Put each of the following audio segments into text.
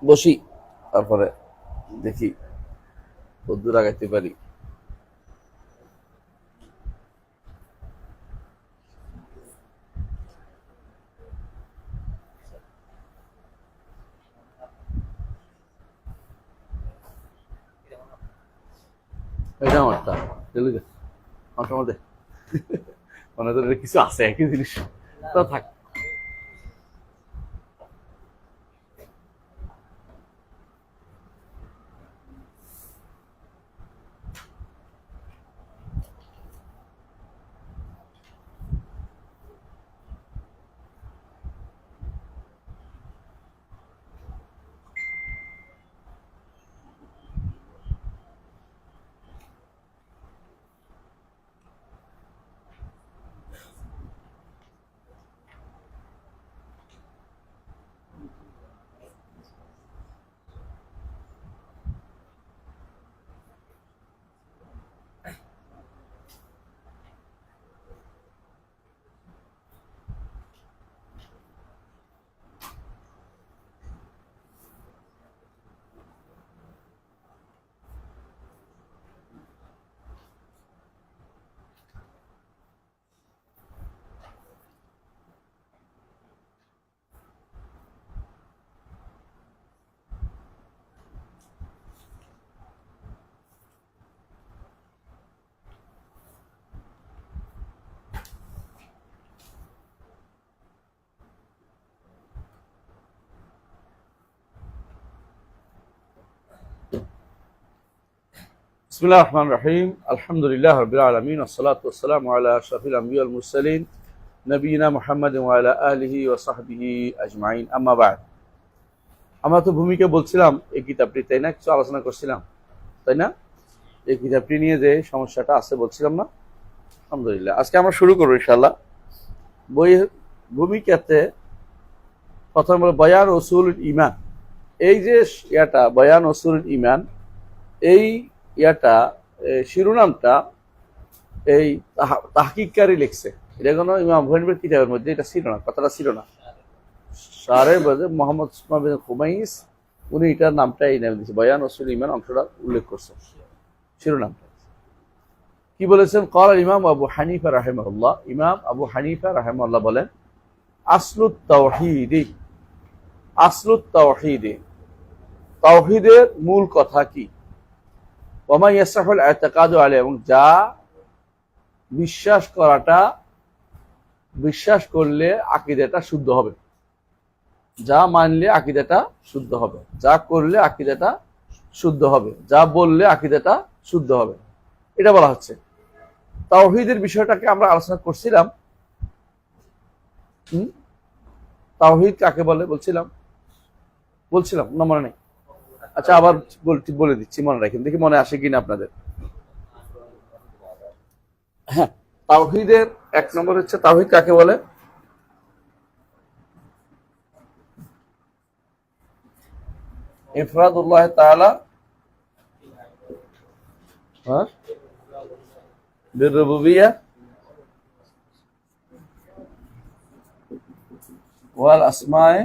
বসি, তারপরে দেখি কতদূর আগাইতে পারি। এটা আমারটা চলে গে আমার মধ্যে মনে ধরে কিছু আছে, একই জিনিস তো থাক। বিসমিল্লাহির রহমানির রহিম। আলহামদুলিল্লাহি রাব্বিল আলামিন, ওয়াসসালাতু ওয়াসসালামু আলা আশরাফিল আমবিয়া ওয়াল মুরসালিন নবিয়িনা মুহাম্মাদিন ওয়া আলা আলিহি ওয়া সাহবিহি আজমাইন, আম্মা বা'দ। আমরা তো ভূমিকা বলছিলাম এই কিতাবটি, তাই না? কিছু আলোচনা করছিলাম, তাই না? এই কিতাবটি নিয়ে যে সমস্যাটা আছে বলছিলাম না? আলহামদুলিল্লাহ, আজকে আমরা শুরু করবো ইনশাআল্লাহ। বই ভূমিকাতে প্রথম হলো বয়ান উসুলুল ঈমান। এই যে ইয়াটা বয়ান উসুলুল ঈমান, এই ইয়াটা শিরোনামটা এই তাহকিককারী লিখছে। এটা কোনো ইমাম ভৈনবের কিতাবের মধ্যে এটা ছিল না, কথাটা ছিল না। শারের মধ্যে মোহাম্মদ খুমাইস উনি এটার নামটা এই নাম দিয়েছে, বয়ান উসুল ঈমান অংশটা উল্লেখ করছে শিরোনামটা। কি বলেছেন? ক্বাল ইমাম আবু হানিফা রাহিমাহুল্লাহ, ইমাম আবু হানিফা রাহিমাহুল্লাহ বলেন, আসলুত তাওহীদি, আসলুত তাওহীদি, তাওহীদের মূল কথা কি? ওয়া মা ইয়াসহুল ইতিকাদু আলাইহি, এবং যা বিশ্বাস করাটা, বিশ্বাস করলে আকীদাটা শুদ্ধ হবে, যা মানলে আকীদাটা শুদ্ধ হবে, যা করলে আকীদাটা শুদ্ধ হবে, যা বললে আকীদাটা শুদ্ধ হবে, এটা বলা হচ্ছে। তাওহীদের বিষয়টাকে আমরা আলোচনা করছিলাম। তাওহীদ কাকে বলে বলছিলাম না, মনে নেই? আচ্ছা, আবার বলে দিচ্ছি, মনে রাখেন, দেখি মনে আসে কিনা আপনাদের। হ্যাঁ, তাওহীদের এক নম্বর হচ্ছে, তাওহীদ কাকে বলে? ইফরাদুল্লাহ তাআলা বিররুবুবিয়্যাহ ওয়াল আসমায়ে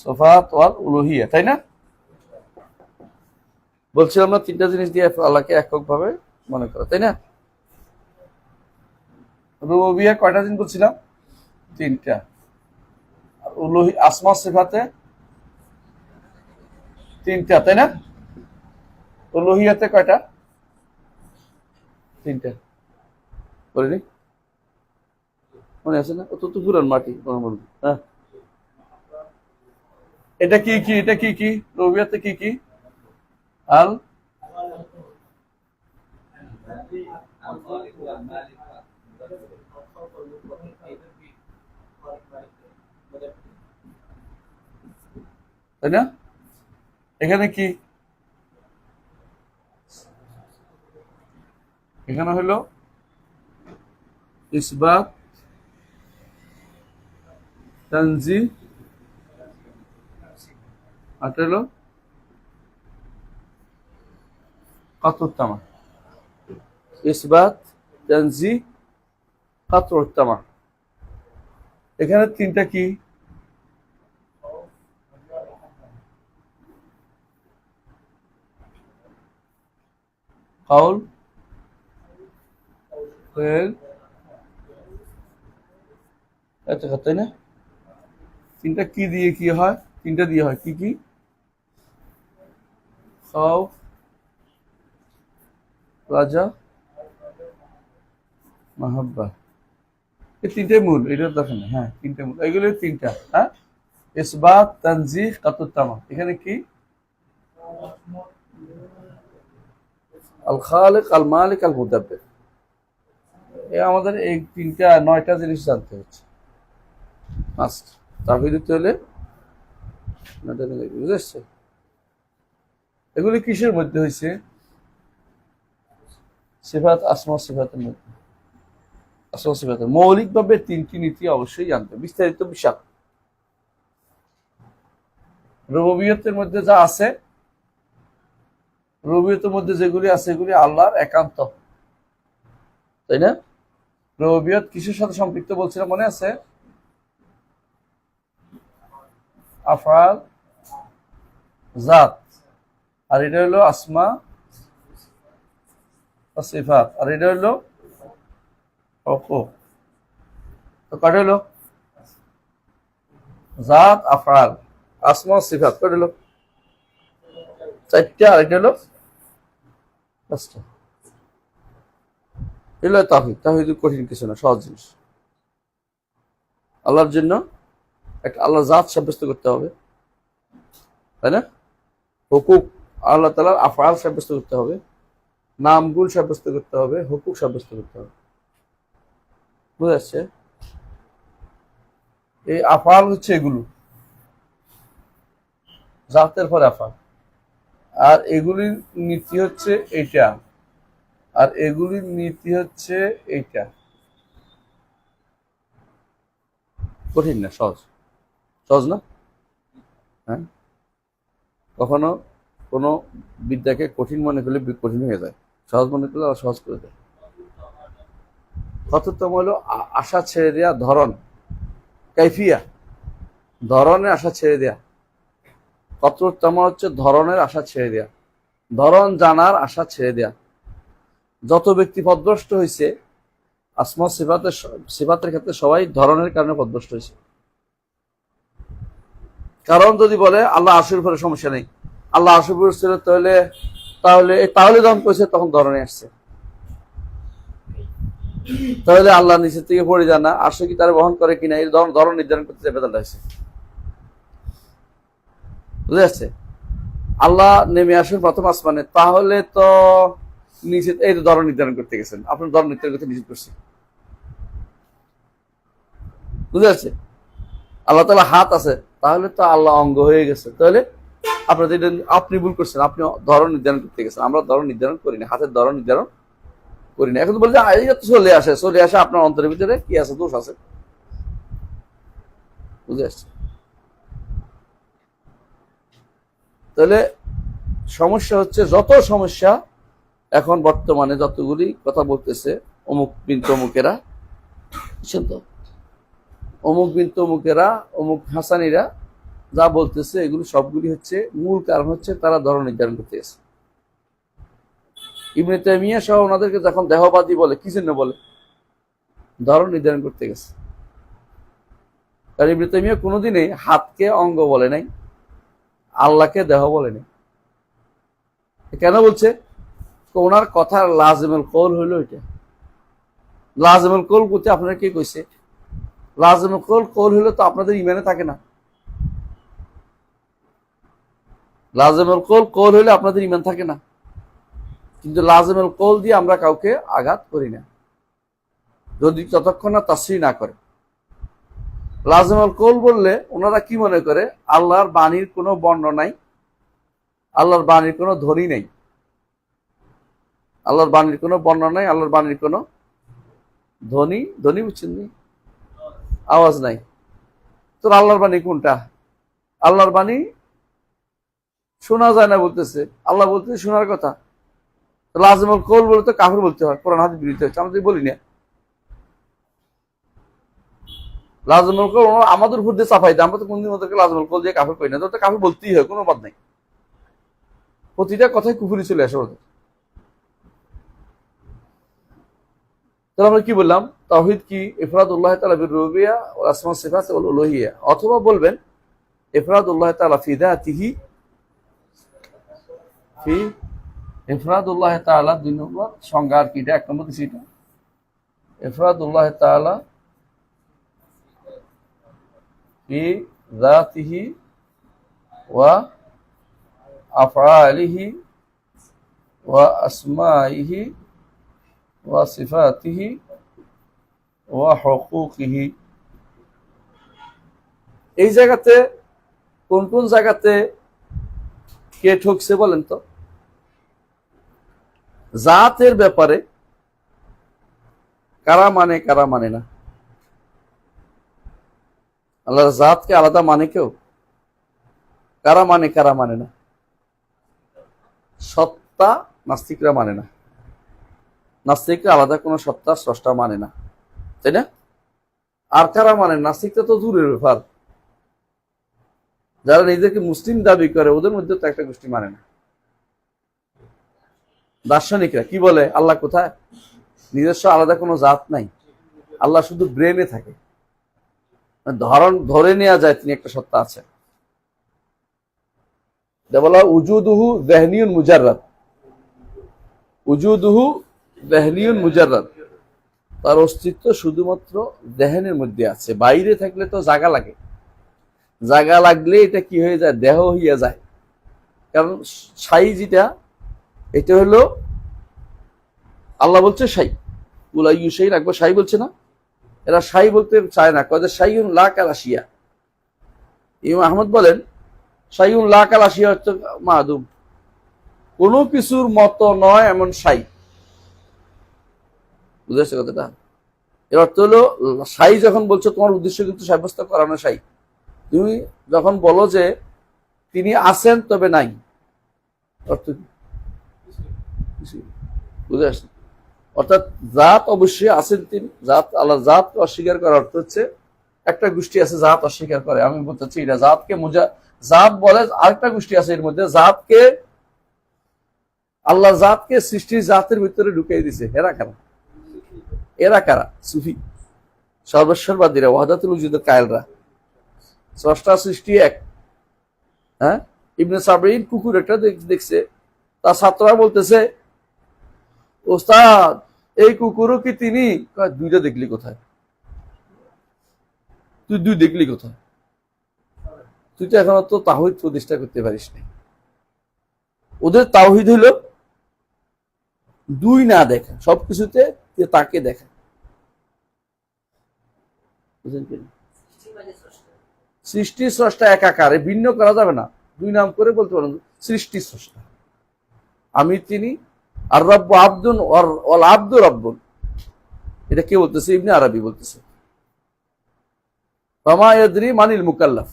সিফাত ওয়াল উলুহিয়্যাহ, তাই না? বলছিলাম না, তিনটা জিনিস দিয়ে আল্লাহকে এককভাবে মনে করা, তাই না? রুবুবিয়্যাহ কয়টা জিনিস বলছিলাম? তিনটা। উলুহি আসমা সিফাতে তিনটা, তাই না? উলুহিয়াতে কয়টা? তিনটা। বলিনি? মনে আছে না? অত তো পুরান মাটি। হ্যাঁ, এটা কি কি? এটা কি কি? রুবুবিয়্যাতে কি কি? আল তাই না? এখানে কি? এখানে হলো ইসবাত, তানজিহ, আর হলো কাতরুত তামা। ইসবাত, তানজিহ, কাতরুত তামা। এখানে তিনটা কি? কাউল, ফেল, তাই না? তিনটা কি দিয়ে কি হয়? তিনটা দিয়ে হয় কি কি? খাউফ, রাজা, মাহাব্বা। এই তিনটাই মূল, এটা দেখেন। হ্যাঁ, তিনটা মূল, এগুলো তিনটা। হ্যাঁ, ইসবাত, তানজিহ, কাতুত্তামা। এখানে কি? আল খালিক, আল মালিক, আল মুদাব্বির। আমাদের এই তিনটা 9টা জিনিস জানতে হচ্ছে মাস্ট। তাওহীদ হতে হলে বুঝেছে? এগুলি কিসের মধ্যে হয়েছে? সিফাত, আসমা সিফাতের মধ্যে। আসমা সিফাতের মৌলিকভাবে তিনটি নীতি অবশ্যই জানতে, বিস্তারিত বিশাল। রুবুবিয়তের মধ্যে যা আছে, রুবুবিয়তের মধ্যে যেগুলি আছে এগুলি আল্লাহর একান্ত, তাই না? রুবুবিয়ত কিসের সাথে সম্পৃক্ত বলছিলাম মনে আছে? আফআল, জাত, আর এটা হলো আসমা সিফাত, আর এটা হলো হুকুক। তো কয়টা হলো? জাত, আফআল, আসমা সিফাত। কয়টা হলো? 4টা। আর এটা হলো 5টা। এগুলো তাওহীদ। তাওহীদ কঠিন কিছু না, সহজ জিনিস। আল্লাহর জন্য একটা আল্লাহ জাত সাব্যস্ত করতে হবে, তাই না? হুকুক, আল্লাহ তাআলার আফআল সাব্যস্ত করতে হবে, নামগুল সাব্যস্ত করতে হবে, হুকুক সাব্যস্ত করতে হবে। বুঝা যাচ্ছে? এই আফআল হচ্ছে এগুলো, জাতের পরে আফআল। আর এগুলির নীতি হচ্ছে এইটা, আর এগুলির নীতি হচ্ছে এইটা। কঠিন না, সহজ। সহজ না? হ্যাঁ, কখনো কোনো বিদ্যাকে কঠিন মনে করলে কঠিন হয়ে যায়, সহজ মনে করলে আর সহজ করে দেয়। কততম হলো আশা ছেড়ে দেয়া, ধরন, কাইফিয়া, ধরনের আশা ছেড়ে দেয়া। কততম হচ্ছে ধরনের আশা ছেড়ে দেয়া, ধরন জানার আশা ছেড়ে দেয়া। যত ব্যক্তি পথভ্রষ্ট হয়েছে আসমা সিফাতের ক্ষেত্রে সবাই ধরনের কারণে পথভ্রষ্ট হয়েছে। কারণ যদি বলে আল্লাহ আরশের উপরে, সমস্যা নেই, আল্লাহ আরশের উপরে ছিল, তাহলে যখন কইছে তখন ধরনে আসছে। তাহলে আল্লাহ নিচের থেকে পড়ে যায় না, আরশে কি তারা বহন করে কিনা, এই ধরন নির্ধারণ করতে বেদাল হয়েছে। বুঝে যাচ্ছে? আল্লাহ নেমে আসেন প্রথম আসমানে, তাহলে তো নিচে এই ধরন নির্ধারণ করতে গেছেন, আপনার ধরন নির্ধারণ করতে নিষেধ করছে। বুঝে যাচ্ছে? আল্লাহ তাআলা হাত আছে, তাহলে তো আল্লাহ অঙ্গ হয়ে গেছে, তাহলে আপনি ভুল করছেন, আপনি ধরন নির্ধারণ করতে গেছেন। আমরা ধরন নির্ধারণ করি না, হাতের ধরন নির্ধারণ করি না। এখন বলছে চলে আসে আপনার অন্তরের ভিতরে কি আছে, দোষ আছে। বুঝে আসছে? তাহলে সমস্যা হচ্ছে, যত সমস্যা এখন বর্তমানে যতগুলি কথা বলতেছে অমুক বিন তমুকেরা, বুঝছেন তো, অমুক বিন তমুকেরা, অমুক হাসানিরা যা বলতেছে, এগুলি সবগুলি হচ্ছে মূল কারণ হচ্ছে তারা ধরন নির্ধারণ করতে গেছে। ইবনে তাইমিয়া সহ ওনাদেরকে যখন দেহবাদী বলে, কি জন্য বলে? ধরন নির্ধারণ করতে গেছে। কারণ ইবনে তাইমিয়া কোনোদিনই হাতকে অঙ্গ বলে নাই, আল্লাহকে দেহ বলে নাই। কেন বলছে? ওনার কথার লাজিমুল কৌল হইল এটা। লাজিমুল কৌল বলতে আপনারা কে কইছে? লাজিমুল কৌল হইলে তো আপনাদের ইমানে থাকে না। লাজিমুল কৌল হইলে আপনাদের ইমান থাকে না, কিন্তু লাজিমুল কৌল দিয়ে আমরা কাউকে আঘাত করি না, যদি ততক্ষণ না তাসরিহ না করে। লাজিমুল কৌল বললে ওনারা কি মনে করে? আল্লাহর বাণীর কোনো বর্ণ নাই, আল্লাহর বাণীর কোনো ধ্বনি নেই, আল্লাহর বাণীর কোনো বর্ণ নাই, আল্লাহর বাণীর কোনো ধ্বনি বুঝছেন নি, আওয়াজ নাই। তো আল্লাহর বাণী কোনটা? আল্লাহর বাণী শোনা যায় না বলতেছে, আল্লাহ বলতেছে শোনার কথা। লাজিমুল কৌল বলে তো কাফির বলতে হয়, কোরআন হাদিস বিরোধী হচ্ছে, আমরা বলি না। লাজিমুল কৌল আমাদের উপর দিয়ে চাপাই দেয়, আমরা তো কোনদিন ওদেরকে লাজিমুল কৌল দিয়ে কাফির করি না, তো কাফির বলতেই হয়, কোনো বাদ নাই। প্রতিটা কথায় কুফুরি চলে আসে ওদের। তাহলে আমরা কি বললাম? তাওহীদ কি? ইফরাদুল্লাহ তাআলা বির রুবুবিয়্যাহ ওয়াল আসমা সিফাত ওয়াল উলুহিয়্যা, অথবা বলবেন ইফরাদুল্লাহ তাআলা ফি যাতিহি, ফি ইফরাদুল্লাহ তাআলা, 2 নম্বর সংজ্ঞা আর কি, এটা 1 নম্বর দিছি, এটা ইফরাদুল্লাহ তাআলা ফি যাতিহি ওয়া আফআলিহি ওয়া আসমাইহি ওয়া সিফাতিহি ওয়া হুকুকিহি। এই জায়গাতে কোন কোন জায়গাতে কে ঠকছে বলেন তো? জাতের ব্যাপারে কারা মানে কারা মানে না? আল্লাহর জাতকে আলাদা মানে কেউ? কারা মানে কারা মানে না? সত্তা নাস্তিকরা মানে না, নাস্তিকরা আলাদা কোনো সত্তা স্রষ্টা মানে না, তাই না? আর কারা মানে? নাস্তিকটা তো দূরের ব্যাপার, যারা নিজেকে মুসলিম দাবি করে ওদের মধ্যে তো একটা গোষ্ঠী মানে না। দার্শনিকরা কি বলে? আল্লাহ কোথায়? নিজস্ব আলাদা কোনো জাত নাই, আল্লাহ শুধু ব্রেনে থাকে, ধরে নেওয়া যায় তিনি একটা সত্তা আছে। বলা উজুদুহু যাহনিয়ুন মুজাররাদ, উজুদুহু যাহনিয়ুন মুজাররাদ, তার অস্তিত্ব শুধুমাত্র দেহেনের মধ্যে আছে, বাইরে থাকলে তো জায়গা লাগে, জায়গা লাগলে এটা কি হয়ে যায়? দেহ হইয়া যায়। কারণ সাই যেটা, এটা হলো আল্লাহ বলছে সাই, উলাই ইউসাই রাখবো, সাই বলছে না, এরা সাই বলতে চায় না, কয় সাইউন লা কালাসিয়া। ইমাম আহমদ বলেন সাইউন লা কালাসিয়া হচ্ছে মাদুম, কোনো কিছুর মতো নয় এমন সাই। বুঝেছে কথাটা? এর অর্থ হলো সাই যখন বলছো তোমার উদ্দেশ্য কিন্তু সাব্যস্ত করানো সাই। তুমি যখন বলো যে তিনি আছেন তবে নাই, অর্থ কি? বুঝে আসছে? অর্থাৎ জাত অবশ্যই আছেন তিনি, জাত আল্লাহ, জাতকে অস্বীকার করার অর্থ হচ্ছে একটা গোষ্ঠী আছে জাত অস্বীকার করে। আমি বলতে চাচ্ছি এটা জাতকে জাত বলে, আরেকটা গোষ্ঠী আছে এর মধ্যে জাতকে, আল্লাহ জাতকে সৃষ্টির জাতের ভিতরে ঢুকিয়ে দিছে। এরা কারা? এরা কারা? সুফি সর্বেশ্বরবাদীরা, ওয়াহদাতুল উজুদের কায়েলরা। স্রষ্টা সৃষ্টি এক। হ্যাঁ, ইবনে সাবরিন কুকুর একটা দেখছে, তার ছাত্ররা বলতেছে ওস্তাদ এই কুকুরও কি তিনি? দুইটা দেখলি কোথায়? তুই দুই দেখলি কোথায়? তুই তো এখনো তো তাওহীদ প্রতিষ্ঠা করতে পারিস না। ওদের তাওহীদ হলো দুই না দেখা, সবকিছুতে তাকে দেখা। সৃষ্টি স্রষ্টা একাকারে ভিন্ন করা যাবে না, দুই নাম করে বলতে পারেন সৃষ্টি স্রষ্টা। আমি তিনি আর রব্ব আব্দুন ওয়াল আব্দু রব্বুন, এটা কে বলতেছে? ইবনে আরবি বলতেছে। ফামা ইয়াদরি মানিল মুকাল্লাফ,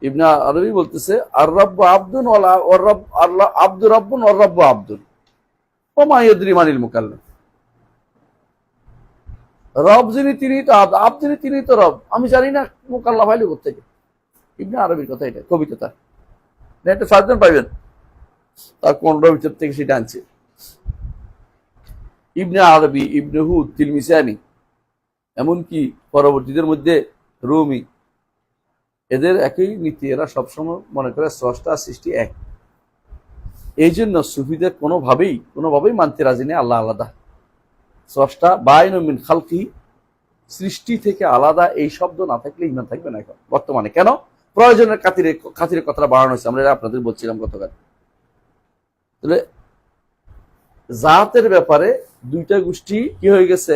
ইবনে আরবি বলতেছে আর রব্ব আব্দুন ওয়ার রব, আল্লাহ আব্দু রব্বুন ওয়ার রব্ব আব্দুন, ফামা ইয়াদরি মানিল মুকাল্লাফ। রব যিনি তিনি তো আব্দ, আব্দ যিনি তিনি তো রব, আমি জানি না মুকাল্লাফ আইলো কোথেকে। ইবনে আরবির কথা, এটা কবিতা, তার একটা সার্জন পাইবেন তার 15 ভিতর থেকে সেটা আনছে। ইবনে আরবি, ইবনে হুদ, তিলমিসানি, এমনকি পরবর্তীদের মধ্যে রুমি, এদের একই নীতি। এরা সবসময় মনে করে স্রষ্টা সৃষ্টি এক। এই জন্য সুফিদের কোনোভাবেই মানতে রাজি নেই আল্লাহ আলাদা। স্রষ্টা বাইনুম মিন খালকি, সৃষ্টি থেকে আলাদা, এই শব্দ না থাকলে ইমান থাকবে না এখন বর্তমানে। কেন? প্রয়োজনের খাতিরে কথাটা বাড়ানো হয়েছে, আমরা আপনাদের বলছিলাম গতকাল। তাহলে জাতের ব্যাপারে দুইটা গোষ্ঠী কি হয়ে গেছে?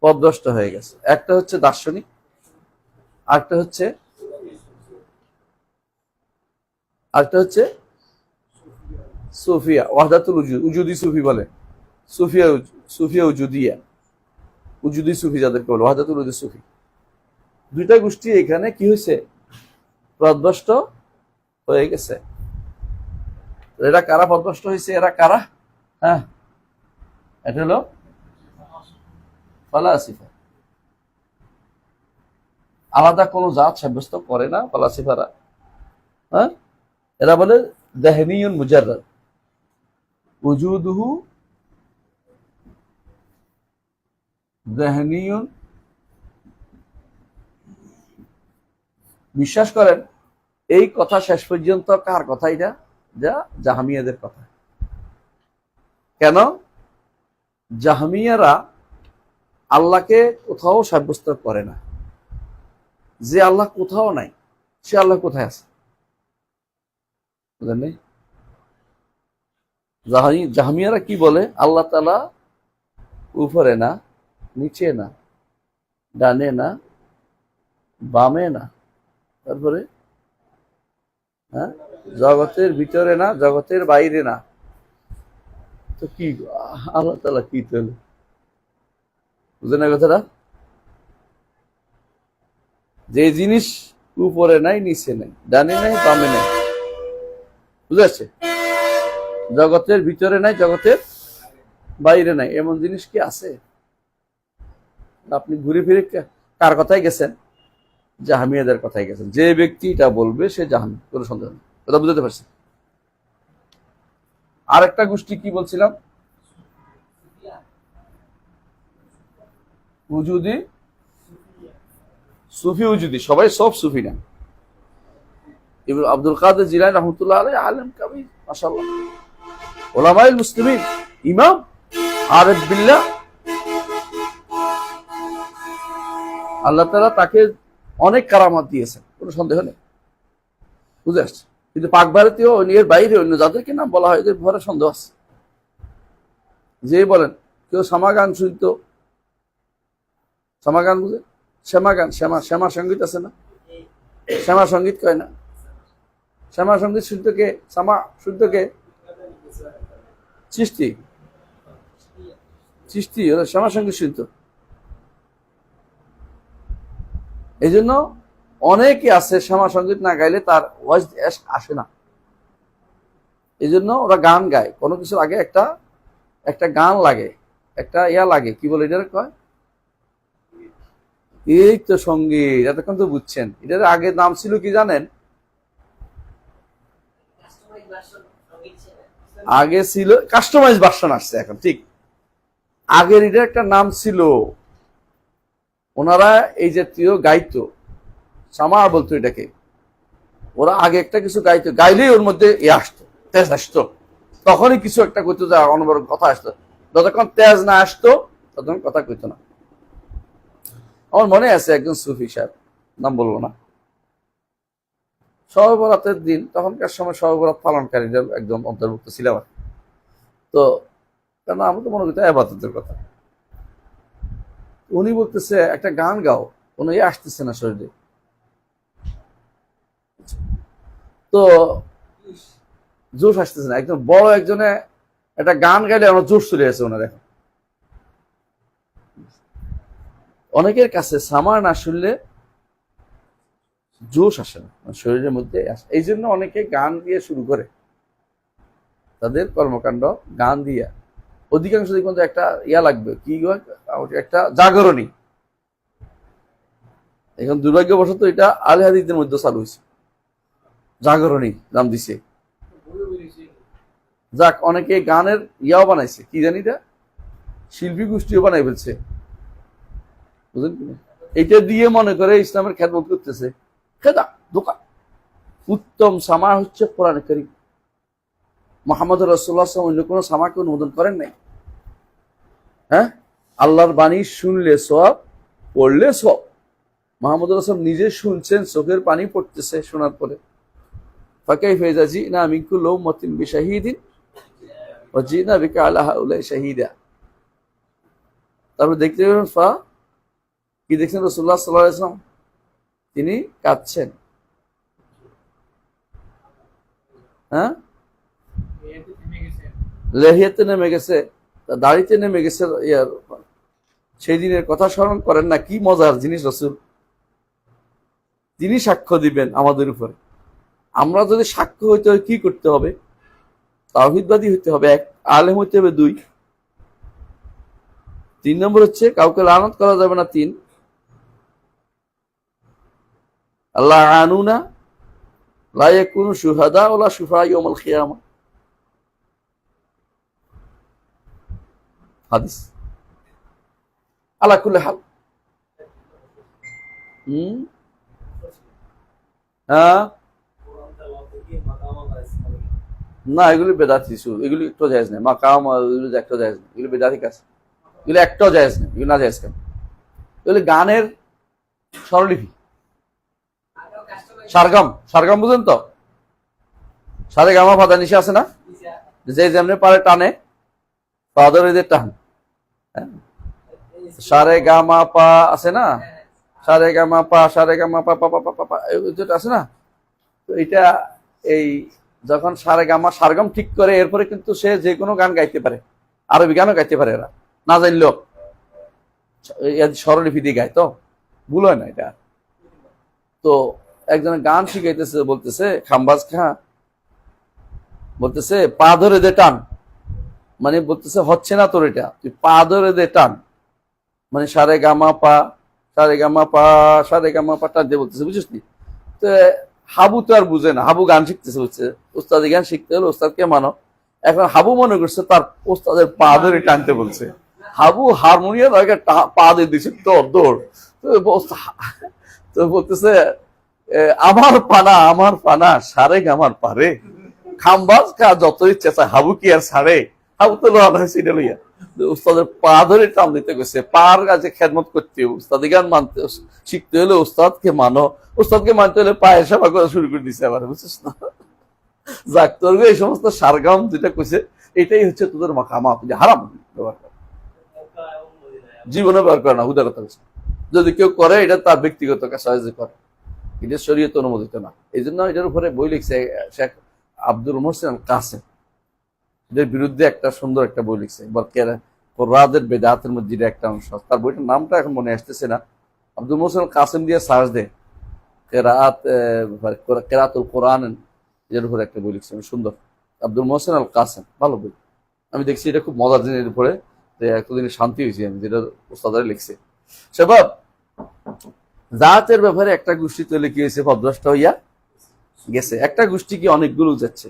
পথভ্রষ্ট হয়ে গেছে। একটা হচ্ছে দার্শনিক, আরেকটা হচ্ছে সুফিয়া, ওয়াহদাতুল উজুদি সুফি বলে, সুফিয়া উজুদিয়া, উজুদি সুফি যাদেরকে বলে, ওয়াহদাতুল উজুদি সুফি। দুইটা গোষ্ঠী এখানে কি হয়েছে? পথভ্রষ্ট হয়ে গেছে। এরা কারা পথভ্রষ্ট হয়েছে? এরা কারা? হ্যাঁ, এটা হলো ফালাসিফা। আলাদা কোনো জাত সাব্যস্ত করে না ফালাসিফারা। হ্যাঁ, এরা বলে যাহনিয়ুন মুজাররাদ, উজুদুহু দেহনিয়ুন, বিশ্বাস করেন এই কথা শেষ পর্যন্ত কার কথা? এটা যা জাহামিয়াদের কথা। কেন? জাহামিয়ারা আল্লাহকে কোথাও সাব্যস্ত করে না, যে আল্লাহ কোথাও নাই সে আল্লাহ কোথায় আছে বুঝলেন? জাহামিয়ারা কি বলে? আল্লাহ তাআলা উপরে না, নিচে না, ডানে না, বামে না, তারপরে হ্যাঁ জগতের ভিতরে না, জগতের বাইরে না। তো কি আল্লাহ তাআলা কি তাহলে? বুঝলেন না কথাটা? যে জিনিস উপরে নাই, নিচে নাই, ডানে নাই, বামে নাই, বুঝে আসছে? জগতের ভিতরে নাই, জগতের বাইরে নাই, এমন জিনিস কি আছে? আপনি ঘুরে ফিরে কার কথায় গেছেন? জাহামিয়াদের কথায় গেছেন। যে ব্যক্তি এটা বলবে সে জাহামি, কোনো সন্দেহ নেই। কথা বুঝতে পারছেন? আর একটা গোষ্ঠী কি বলছিলাম? উজুদি, সুফি উজুদি, সবাই সব সুফি না। ইবনে আব্দুল কাদের জিলানী রাহমাতুল্লাহ আলাইহি আলেম কাবীর, মাশাআল্লাহ, উলামায়ে মুসলিমিন, ইমাম, আরিফ বিল্লাহ। আল্লাহ তাআলা তাকে অনেক কারামাত দিয়েছেন, কোনো সন্দেহ নেই। বুঝে আসছে? কিন্তু পাক ভারতীয় এর বাইরে অন্য যাদেরকে নাম বলা হয় এদের ভরে সন্দেহ আছে। যে বলেন কেউ সামাগান শুনতো, সামাগান বুঝে? শ্যামাগান, শ্যামা সঙ্গীত আছে না? শ্যামা সঙ্গীত কয় না? শ্যামা সঙ্গীত শুনতো কে? শুনতো কে? চিশতি, চিশতি ওরা শ্যামা সঙ্গীত শুনতো। এই জন্য অনেকে আছে শ্যামা সঙ্গীত না গাইলে তার ওয়াজ আসে না। এই জন্য ওরা গান গায়, কোনো কিছু আগে একটা গান লাগে, একটা লাগে, কি বলে এটার কয়? এই তো সঙ্গীত, এতক্ষণ তো বুঝছেন। এটার আগে নাম ছিল কি জানেন? আগে ছিল কাস্টমাইজ ভার্সন, আসছে এখন, ঠিক। আগের এটার একটা নাম ছিল, ওনারা এই জাতীয় গাইতো, সামা বলতো এটাকে। ওরা আগে একটা কিছু গাইতো, গাইলেই ওর মধ্যে আসতো, তেজ আসতো, তখনই কিছু একটা করতো, যা অনবরত কথা আসতো। যতক্ষণ তেজ না আসতো ততক্ষণ কথা কইতো না। আমার মনে আছে একজন সুফি সাহেব, নাম বলবো না, শবে বরাতের দিন, তখনকার সময় শবে বরাত পালনকারীদের একদম অন্তর্ভুক্ত ছিলাম। তো কেন আমি তো মনে করতে ইবাদতের কথা। উনি বলতেছে একটা গান গাও, কোনো আসতেছে না শরীরে। তো জোশ আসতেছে না, একদম বড় একজনে একটা গান গাইলে আমার জোশ চলে আসে ওনার। এখন অনেকের কাছে সামার না শুনলে জোশ আসে না, শরীরের মধ্যে আসে। এই জন্য অনেকে গান দিয়ে শুরু করে তাদের কর্মকাণ্ড, গান দিয়া। অধিকাংশ দেখবেন একটা লাগবে, কি একটা জাগরণী। এখন দুর্ভাগ্যবশত এটা আলে হাদিসের মধ্যে চালু হয়েছে, জাগরণী নাম দিছে। যাক, অনেকে গানের বানাইছে, কি জানি এটা শিল্পী গোষ্ঠীও বানাই ফেলছে, বুঝলেন কি? এটা দিয়ে মনে করে ইসলামের খেদমত করতেছে। খেদা দোকান উত্তম সামা হচ্ছে কোরআন কারীম। মুহাম্মদ রাসূলুল্লাহ সাল্লাল্লাহু আলাইহি ওয়াসাল্লাম অন্য কোনো সামাকে অনুমোদন করেন নাই। হ্যাঁ, আল্লাহর বাণী শুনলে সওয়াব, পড়লে সওয়াব। মুহাম্মদ রাসূলুল্লাহ নিজে শুনছেন, চোখের পানি পড়তেছে শোনার পরে। ফাকাইফা ইযা জিনা মিন কুল্লি উম্মাতিন বিশাহিদিন ওয়া জিনা বিকা আলা হাউলাই শাহিদা। তারপর দেখতে পেলেন কি দেখছেন? রাসূলুল্লাহ সাল্লাল্লাহু আলাইহি ওয়াসাল্লাম তিনি কাঁদছেন। হ্যাঁ, লেহিয়াতে নেমে গেছে, দাড়িতে নেমে গেছে। সেই দিনের কথা স্মরণ করেন না? কি মজার জিনিস! রাসূল তিনি সাক্ষ্য দিবেন আমাদের উপরে। আমরা যদি সাক্ষ্য হইতে হয় কি করতে হবে? তাওহীদবাদী হইতে হবে, এক। আলেম হইতে হবে, দুই। 3 নম্বর হচ্ছে কাউকে লানত করা যাবে না, 3। আল্লাহ আনুনা লা ইয়াকুনু শুহাদা ওয়ালা শুফাআ ইয়াউমাল কিয়ামা, হাদিস। আলা কুল্লি হাল। হ্যাঁ, না এগুলি বেদাত কিছু, এগুলি একটু জায়েজ নেই। মাকাম এগুলি একটা জায়েজ নেই, এগুলি বেদাতি কাজ, এগুলি একটাও জায়েজ নেই, এগুলি না জায়েজ কেন? এগুলি গানের স্বরলিপি। সারগাম, সারগাম বুঝেন তো? সারে গামা পাদা নিশে আছে না, যে যেমনি পারে টানে, পাদর এদের টান। সারে গামা পা আছে না, সারে গামা পা, সারে গামা পা পা পা পা পা, যেটা আছে না, তো এটা এই যখন সারে গামা সারগাম ঠিক করে, এরপরে কিন্তু সে যে কোনো গান গাইতে পারে, আরবি গানও গাইতে পারে। এরা না জানলেও স্বরলিপি দিয়ে গায়, তো ভুল হয় না এটা। তো একজন গান শিখাইতেছে, বলতেছে খাম্বাজ খা, বলতেছে পা ধরে দে টান, মানে বলতেছে হচ্ছে না তোর এটা, তুই পা ধরে দে টান, মানে সারে গামা পা, সারে গামা পা, সারে গামা পা টান দিয়ে বলতেছে, বুঝিস নি? তো হাবু তো আর বুঝে না, হাবু গান শিখতেছে, বুঝছে ওস্তাদি গান শিখতে হলে ওস্তাদকে মানো। এখন হাবু মনে করছে তার ওস্তাদের পা ধরে টানতে বলছে, হাবু হারমোনিয়াম আগে পা দিয়ে দিচ্ছে তোর দৌড়। তো বলতেছে আমার পানা, আমার পানা সারে গামার পারে, খাম্বাজ কা যত ইচ্ছা চায়, হাবু কি আর ছাড়ে? হাবু তো লড়া হয়েছে এটা লইয়া। উস্তাদের পা ধরে টান দিতে গেছে, পার কাছে খেদমত করতে, উস্তাদি গান মানতে শিখতে হলে উস্তাদকে মানো, উস্তাদকে মানতে হলে পায়ের সেবা করা শুরু করে দিচ্ছে আবার, বুঝছিস না? যাক, তোর এই সমস্ত সারগাম যেটা কইছে, এটাই হচ্ছে তোদের মাকামা, হারাম ব্যবহার করে, জীবনে ব্যবহার করে না, হুদার কথা বলছে। যদি কেউ করে এটা তার ব্যক্তিগত কাজ করে, এটা শরীয়তে অনুমোদিত না। এই জন্য এটার উপরে বই লিখছে শেখ আব্দুল মোহসেন কাসেম, এটার বিরুদ্ধে একটা সুন্দর একটা বই লিখছে, কোরআনের বেদাতের মধ্যে একটা অংশ। তার বইটার নামটা এখন মনে আসতেছে না। আব্দুল মোহসেন কাসেম দিয়ে সার্চ দে, কেরাতুল কোরআন, এর উপরে একটা বই লিখছে সুন্দর, আব্দুল মোহসেন আল কাসেম, ভালো বই। আমি দেখছি এটা খুব মজার জিনিস, উপরে এতদিন শান্তি হয়েছি আমি, যেটা ওস্তাদারে লিখছে। সেবাব জাতের ব্যাপারে একটা গোষ্ঠী তৈরি কি হয়েছে, ভদ্রষ্ট হইয়া গেছে। একটা গোষ্ঠী কি অনেকগুলো যাচ্ছে।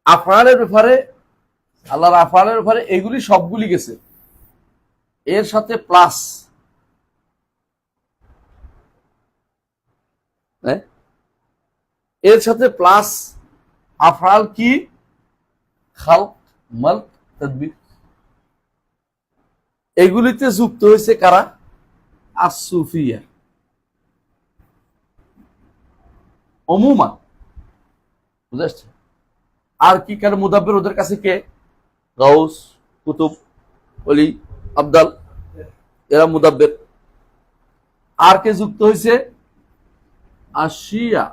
আফআলের ব্যাপারে, আল্লাহর আফআলের ব্যাপারে এগুলি সবগুলি গেছে, এর সাথে প্লাস এর সাথে প্লাস আফআল কি, খালক, মালক, তাদবির, এগুলিতে যুক্ত হয়েছে কারা? আসুফিয়া অমুমা, বুঝে আসছে? আর কি কার মুদাব্বির ওদের কাছে কে? গাউস, কুতুব, অলি, আবদাল, এরা মুদাব্বির। আর কে যুক্ত হয়েছে? আশিয়া,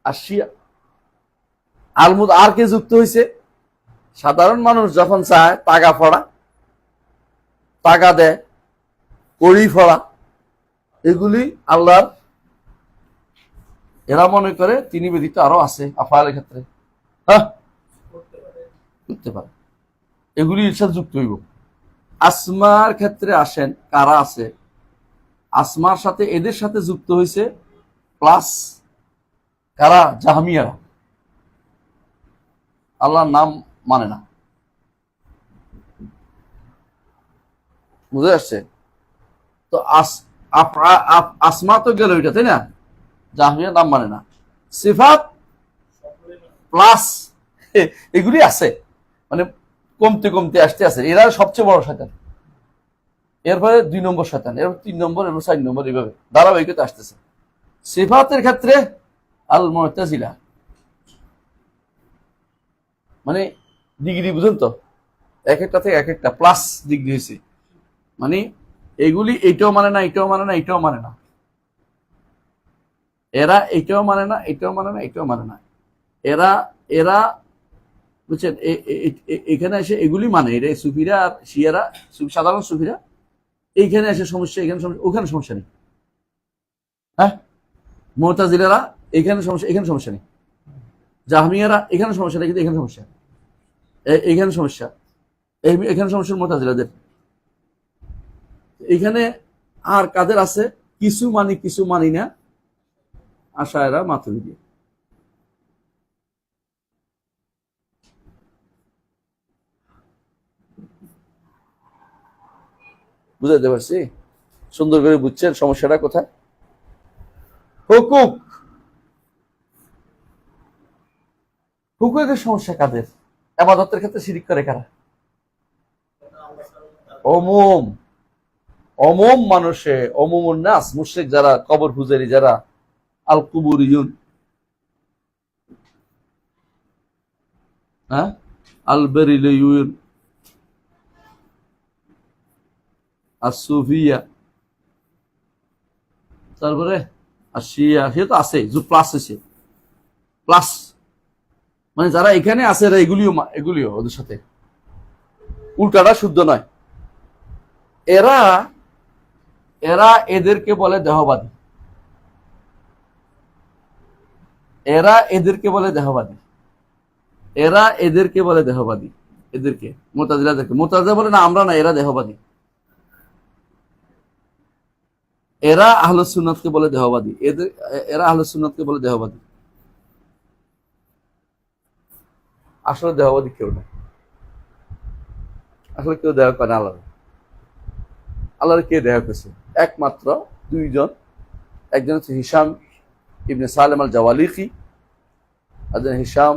আশিয়া আলমুদ। আর কে যুক্ত হয়েছে? সাধারণ মানুষ যখন চায় টাকা ফড়া, টাকা দেয়, কড়ি ফড়া, এগুলি আল্লাহর, এরা মনে করে তিনি ব্যতীত আরো আছে আফআলের ক্ষেত্রে, হ্যাঁ করতে পারে, এগুলি এর সাথে যুক্ত হইব। আসমার ক্ষেত্রে আসেন কারা আছে, আসমার সাথে এদের সাথে যুক্ত হয়েছে প্লাস কারা? জাহমিয়ারা, আল্লাহর নাম মানে না, বুঝে আসছে? তো আসমা তো গেল ওইটা, তাই না? জাহমিয়ার নাম মানে না। সিফাত প্লাস এগুলি আছে, মানে কমতে কমতে আসতে আছে। এরা সবচেয়ে বড় শয়তান, এরপরে 2 নম্বর শয়তান, এরপর 3 নম্বর, এরপর 4 নম্বর, এইভাবে ধারাবাহিকতা আসতেছে। সিফাতের ক্ষেত্রে আল মুতাজিলা, মানে ডিগ্রি বুঝেন তো, এক একটা থেকে এক একটা প্লাস ডিগ্রি হয়েছে, মানে এগুলি এইটাও মানে না, এটাও মানে না, এটাও মানে না, এরা এটাও মানে না, এটাও মানে না, এটাও মানে না, এরা এরা বুঝছেন? এখানে এসে এগুলি মানে, এটা সুফিরা আর শিয়ারা, সাধারণ সুফিরা এইখানে এসে সমস্যা, এখানে সমস্যা, ওখানে সমস্যা নেই। হ্যাঁ, মুতাজিলারা এখানে সমস্যা, এখানে সমস্যা নেই। জাহমিয়ারা এখানে সমস্যা নেই, কিন্তু এখানে সমস্যা, এখানে সমস্যা, এখানে সমস্যা মুতাজিলাদের। এখানে আর কাদের আছে? কিছু মানি কিছু মানি না, আশায়রা, মাতুরিদি। বুঝাতে পারছি? সুন্দর করে বুঝছেন সমস্যাটা কোথায়? হুকুক, হুকুকের সমস্যা কাদের? ইবাদতের ক্ষেত্রে শিরিক করে কারা? অমুম অমুম মানুষে, অমুমুন নাস, মুশরিক যারা, কবর পূজারী যারা, আল কুবুরিয়ুন, হ্যাঁ, আল বেরিলিয়ুন, আসুফিয়া, তারপরে আসিয়া, সে তো আছে, প্লাস আছে, প্লাস মানে যারা এখানে আছে এরা এগুলিও ওদের সাথে উল্টাটা শুদ্ধ নয়। এরা এরা এদেরকে বলে দেহবাদী, এরা এদেরকে বলে দেহবাদী, এরা এদেরকে বলে দেহবাদী, এদেরকে মুতাজিলাদেরকে। মুতাজিলা বলে না আমরা না, এরা দেহবাদী। এরা আহলুস সুন্নাতকে বলে দেহবাদী, এরা আহলুস সুন্নাতকে বলে দেহবাদী। আসলে দেহবাদী কেউ না, আসলে কেউ দেহ করে আল্লাহ। আল্লাহর কে দেহ করেছে? একমাত্র দুইজন, একজন হচ্ছে হিশাম ইবনে সালেম আল জাওয়ালিকি, একজন হিশাম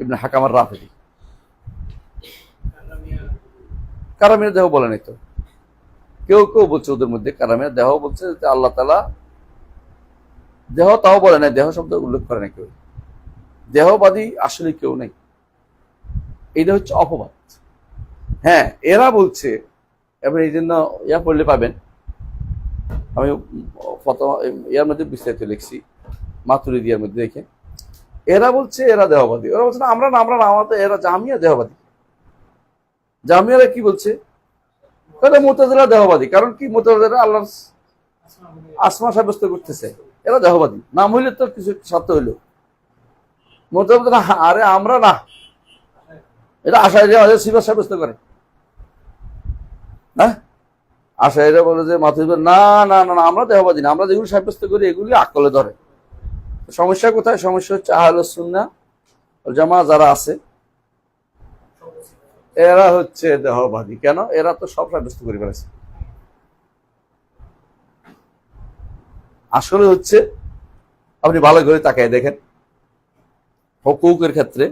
ইবনে হাকাম আর রাফিদি। কারামিয়া দেহ বলে নাই তো, কেউ কেউ বলছে ওদের মধ্যে কারামিয়া দেহ বলছে যে আল্লাহ তাআলা দেহ, তাও বলে নাই, দেহ শব্দ উল্লেখ করে না কেউ। দেহবাদী আসলে কেউ নেই, এটা হচ্ছে অপবাদ। হ্যাঁ, এরা বলছে, এবার এই জন্য ইয়া পড়লে পাবেন, আমি ইয়ার মধ্যে বিস্তারিত লিখছি, মাতুরিদিয়ার মধ্যে দেখে। এরা বলছে এরা দেহবাদী, ওরা বলছে না আমরা না, আমরা না, আমাদের এরা জামিয়া দেহবাদী। জামিয়ারা কি বলছে? মুতাজিলা দেহবাদী। কারণ কি? মুতাজিলা আল্লাহর আসমা সাব্যস্ত করতেছে, এরা দেহবাদী। নাম হইলে তো কিছু সত্য হইল। মুতাজিলা আরে আমরা না, এটা আশাইরা সিফাত সাব্যস্ত করে। হ্যাঁ, আশাইরা বলে যে মাতুরিদি না না না না, আমরা দেহবাদী না, আমরা যেগুলো সাব্যস্ত করি এগুলি আকলে ধরে। সমস্যা কোথায়? সমস্যা হচ্ছে আহলুস সুন্নাহ ওয়াল জামাআহ যারা আছে এরা হচ্ছে দেহবাদী। কেন? এরা তো সব সাব্যস্ত করে ফেলেছে। আসলে হচ্ছে আপনি ভালো করে তাকায় দেখেন, হুকুকের ক্ষেত্রে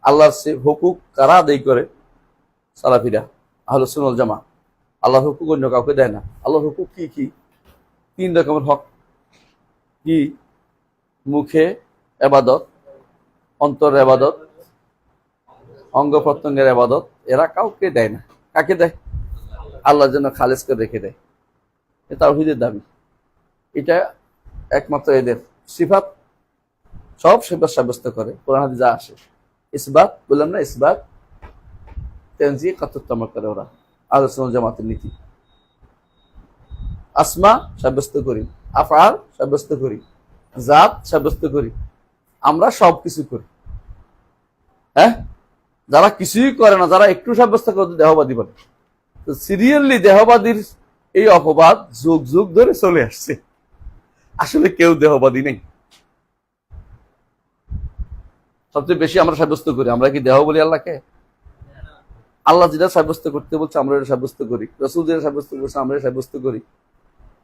আল্লাহর সে হুকুক কারা আদায় করে? সালাফিরা, আহলুস সুন্নাহ ওয়াল জামাআহ। আল্লাহর হুকুক অন্য কাউকে দেয় না। আল্লাহর হুকুক কি কি? 3 রকমের হক। কি? মুখে ইবাদত, অন্তরে ইবাদত, অঙ্গ প্রত্যঙ্গের ইবাদত। এরা কাউকে দেয় না। কাকে দেয়? আল্লাহর জন্য খালেস করে রেখে দেয়। এটা তাওহীদের দাবি। এটা একমাত্র এদের সিফাত, সব সিফাত সাব্যস্ত করে কোরআন হাদিসে যা আসে। ইসবাত বললাম না, ইসবাত তানজিহ কাতুত্তমা করে ওরা, আহলুস সুন্নাহ ওয়াল জামাতের নীতি। আসমা সাব্যস্ত করি, আফআল সাব্যস্ত করি, জাত সাব্যস্ত করি, আমরা সব কিছু করি। হ্যাঁ, যারা কিছুই করে না, যারা একটু সাব্যস্ত করে দেহবাদী বলে। তো সিরিয়ালি দেহবাদীর এই অপবাদ যুগ যুগ ধরে চলে আসছে। আসলে কেউ দেহবাদী নেই। সবচেয়ে বেশি আমরা সাব্যস্ত করি, আমরা কি দেহ বলি আল্লাহকে? আল্লাহ যেটা সাব্যস্ত করতে বলছে আমরা এটা সাব্যস্ত করি, রাসূল যেটা সাব্যস্ত করছে আমরা এটা সাব্যস্ত করি।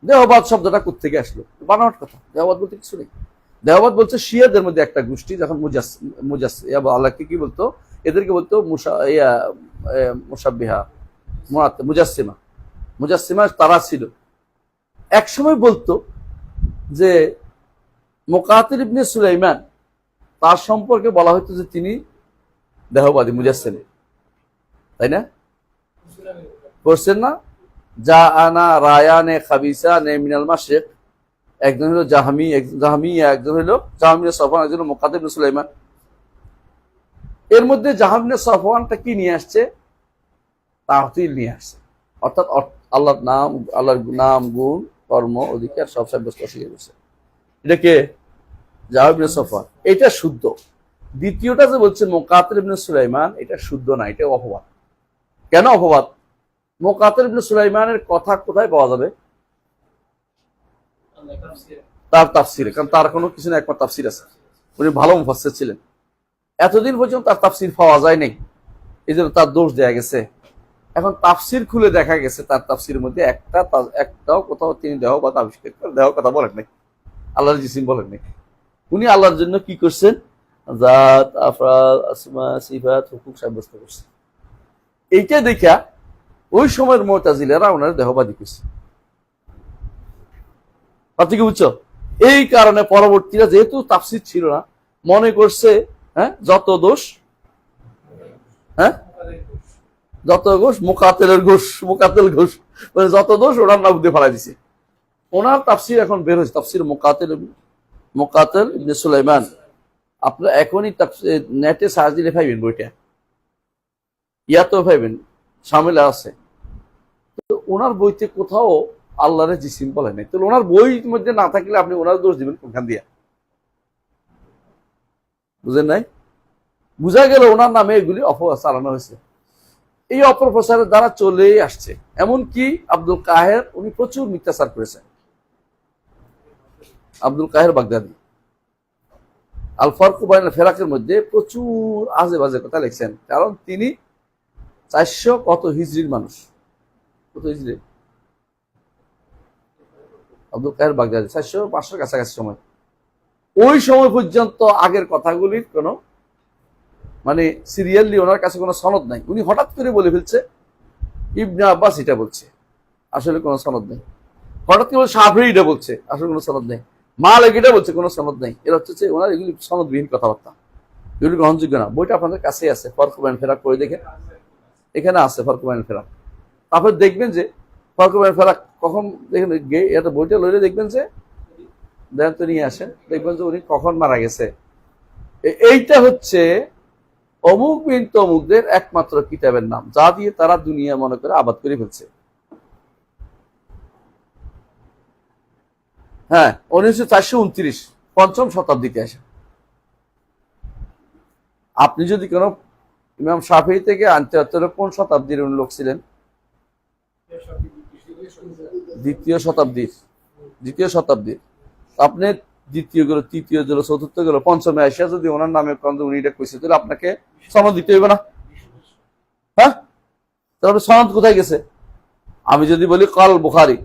দেহবাদ শব্দটা কোত্থেকে আসলো? বানাওয়াট কথা। দেহবাদ বলতে কিছু নেই। দেহবাদ বলছে শিয়াদের মধ্যে একটা গোষ্ঠী, যখন আল্লাহকে কি বলতো? এদেরকে বলতো মুশাব্বিহা, মুজাসসিমা। মুজাসসিমা তারা ছিল। এক সময় বলতো যে মুকাতিল ইবনে সুলাইমান, তার সম্পর্কে বলা হতো যে তিনি দেহবাদী, মুজাসসিম। তাই না? পড়ছেন না? যা আনা রায়ানে খাবিসা নে মিনাল মাশরিক, একজন হলো জাহমিয়া, একজন হলো জাহমিয়া সফওয়ান, একজন মুকাতিল ইবনে সুলাইমান। এর মধ্যে জাহমিয়া সফওয়ানটা কি নিয়ে আসছে? তাহতিল নিয়ে আসছে, অর্থাৎ আল্লাহর নাম, গুণ, কর্ম, অধিকার সব সাব্যস্ত অস্বীকার করছে। এটা কে? জাহমিয়া সফওয়ান। এটা শুদ্ধ। দ্বিতীয়টা যে বলছে মুকাতিল ইবনে সুলাইমান, এটা শুদ্ধ না, এটা অপবাদ। কেন অপবাদ? মুকাতিল ইবনে সুলাইমানের কথা কোথায় পাওয়া যাবে? তার তাফসিরে। কারণ তার কোনো কিছু না, একমাত্র তাফসির আছে। উনি ভালো মুফাসসির ছিলেন। এতদিন পর্যন্ত তার তাফসির পাওয়া যায় নাই, এই জন্য তার দোষ দেয়া গেছে। এখন তাফসির খুলে দেখা গেছে তার তাফসিরের মধ্যে একটাও কোথাও তিনি দেহবাদ আবিষ্কার করে দেহ কথা বলেন নাই, আল্লাহর জিসিম বলেন নাই। উনি আল্লাহর জন্য কি করছেন? জাত, আফরাদ, আসমা, সিফাত, হুকুক সাব্যস্ত করছেন। এইটা দেখা ওই সময়ের মুতাজিলারা ওনার দেহবাদী করছে। আপনি কি বুঝছো? এই কারণে পরবর্তীরা যেহেতু তাফসির ছিল না, মনে করছে যত দোষ যত ঘোষ মুকাতেলের ঘোষ, মুকাতেল ঘোষ, মানে যত দোষ ওনার নাম দিয়ে ফেলাই দিছে। ওনার তাফসির এখন বের হয়েছে, তাফসির মুকাতেল ইবনে সুলাইমান। আপনারা এখনই নেটে সার্চ দিলে পাইবেন বইটা, ইয়াতেও পাইবেন, শামিলা আছে। তো ওনার বইতে কোথাও আল্লাহরে জিসিম বলে নাই। তো ওনার বইয়ের মধ্যে না থাকলে আপনি ওনার দোষ দিবেন কোনখান দিয়া? বুঝেন নাই? বুঝা গেল ওনার নামে এগুলি অপপ্রচার চালানো হয়েছে। এই অপপ্রচারের দ্বারা চলেই আসছে। এমনকি আব্দুল কাহের উনি প্রচুর মিথ্যাচার করেছেন। আব্দুল কাহের বাগদাদি আল ফারকু বাইনাল ফেরাকের মধ্যে প্রচুর আজে বাজে কথা লিখছেন। কারণ তিনি 400 কত হিজরির মানুষ, কত হিজরি? আব্দুল কাহের বাগদাদি 400-500 কাছাকাছি সময়। ওই সময় পর্যন্ত আগের কথাগুলির কোনো মানে সিরিয়ালি ওনার কাছে কোনো সনদ নাই। উনি হঠাৎ করে বলে ফেলছে ইবনে আব্বাস এটা বলছে, আসলে কোনো সনদ নেই। হঠাৎ করে শাফিঈ এটা বলছে, আসলে কোনো সনদ নেই। মালিক এটা বলছে, কোনো সনদ নেই। এর হচ্ছে ওনার এগুলি সনদবিহীন কথাবার্তা, এগুলি গ্রহণযোগ্য না। বইটা আপনাদের কাছেই আছে, ফরক বাইন ফেরাক করে দেখেন, এখানে আছে ফরক বাইন ফেরাক। তারপর দেখবেন যে ফরক বাইন ফেরাক কখন দেখেন, এটা বইটা লইলে দেখবেন যে দেন তো নিয়ে আসেন, দেখবেন যে উনি কখন মারা গেছে। এইটা হচ্ছে অমুক বিন তমুকদের একমাত্র কিতাবের নাম, যা দিয়ে তারা দুনিয়া মনে করে আবাদ করে ফেলছে। হ্যাঁ, 1929 পঞ্চম শতাব্দীতে আসে। আপনি যদি কোন ইমাম শাফিঈ থেকে আনতে কোন শতাব্দীর লোক ছিলেন? দ্বিতীয় শতাব্দীর। আপনি দ্বিতীয় গেল, তৃতীয় গেল, চতুর্থ গেল, পঞ্চমে আসিয়া যদি ওনার নামে উনি এটা কইছে, তাহলে আপনাকে সনদ দিতে হইবে না? হ্যাঁ, তাহলে সনদ কোথায় গেছে? আমি যদি বলি কাল বুখারী,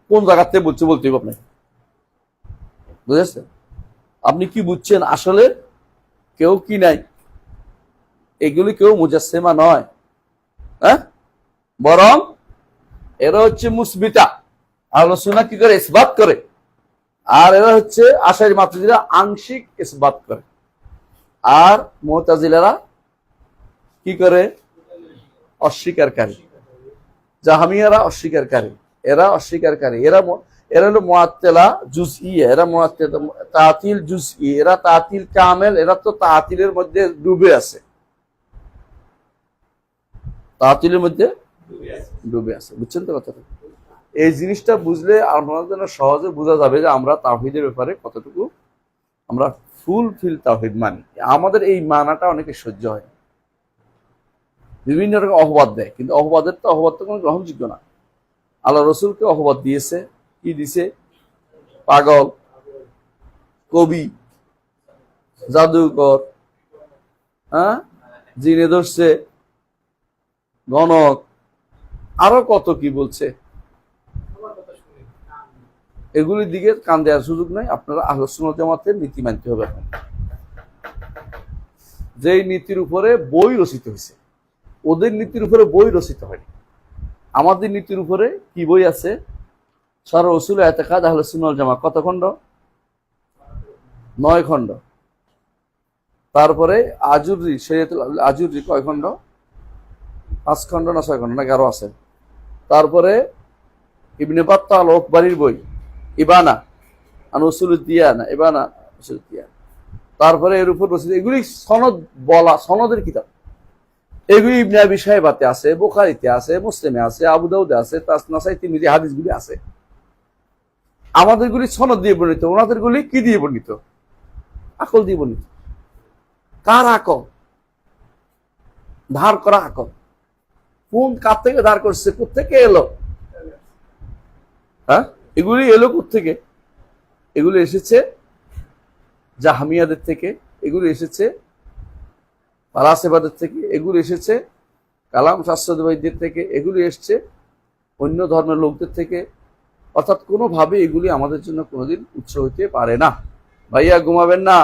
কোন জায়গাতে বলতে হইব আপনাকে? বুঝেছেন? আপনি কি বুঝছেন? আসলে কেউ কি নাই, এগুলি কেউ মুজাসসিমা নয়, বরং এরা হচ্ছে মুসবিতা। আহলে সুন্নাহ কি করে? ইসবাত করে। আর এরা হচ্ছে আশারী মাতুরিদীরা আংশিক ইসবাত করে। আর মুতাজিলারা কি করে? অস্বীকারী। জাহমিয়ারা অস্বীকারী, এরা অস্বীকারী। এরা হলো মুআত্তিলা জুজইয়া, এরা মুআত্তিলা তাতিল জুজই, এরা তাতিল কামেল। এরা তো তাতিলের মধ্যে ডুবে আছে, তাতিলের মধ্যে ডুবে আছে। বুঝছেন তো কথাটা? এই জিনিসটা বুঝলে আপনাদের জন্য সহজে বোঝা যাবে যে আমরা তাওহীদের ব্যাপারে কতটুকু আমরা ফুলফিল তাওহীদ মানি। আমাদের এই মানাটা অনেকে সহ্য হয়, বিভিন্ন রকম অপবাদ দেয়, কিন্তু অপবাদ তো কোনো গ্রহণযোগ্য না। আল্লাহ রসুলকে অপবাদ দিয়েছে, কি দিছে? পাগল, কবি, জাদুকর, জিনে ধরছে, গণক, আরো কত কি বলছে। এগুলির দিকে কান দেওয়ার সুযোগ নাই। আপনারা আহলে সুন্নাত জামাতের নীতি মানতে হবে। এখন যেই নীতির উপরে বই রচিত হয়েছে, ওদের নীতির উপরে বই রচিত হয়নি। আমাদের নীতির উপরে কি বই আছে? শরহ উসুল ইতিকাদ আহলে সুন্নাত জামাত। কত খণ্ড? 9 খণ্ড। তারপরে আজুরি, শরীয়তুল আজুরি কয় খণ্ড? 5 খণ্ড না 6 খণ্ড না 11 আছে। তারপরে ইবনে বাত্তাল ওকবারির বই ইবানা আন উসুলুদ দিয়ানা, ইবানা উসুলুদ দিয়ানা। তারপরে এর উপর রচিত এগুলি সনদ বলা, সনদের কিতাব। এগুলি ইবনে আবি শাইবাতে আছে, বুখারীতে আছে, মুসলিমে আছে, আবু দাউদে আছে, নাসাই, তিরমিজি, হাদিসগুলি আছে। আমাদেরগুলি সনদ দিয়ে বর্ণিত, ওনাদেরগুলি কি দিয়ে বর্ণিত? আকল দিয়ে বর্ণিত। কার আকল? ধার করা আকল। কোন কার থেকে ধার করছে? কোত্থেকে এলো? হ্যাঁ, এগুলি এলো কোত্থেকে? এগুলি এসেছে জাহমিয়াদের থেকে, এগুলি এসেছে ফালাসিফাদের থেকে, এগুলি এসেছে কালাম শাস্ত্রবাদীদের থেকে, এগুলি এসছে অন্য ধর্মের লোকদের থেকে। অর্থাৎ কোনোভাবে এগুলি আমাদের জন্য কোনোদিন উৎস হইতে পারে না। ভাইয়া ঘুমাবেন না?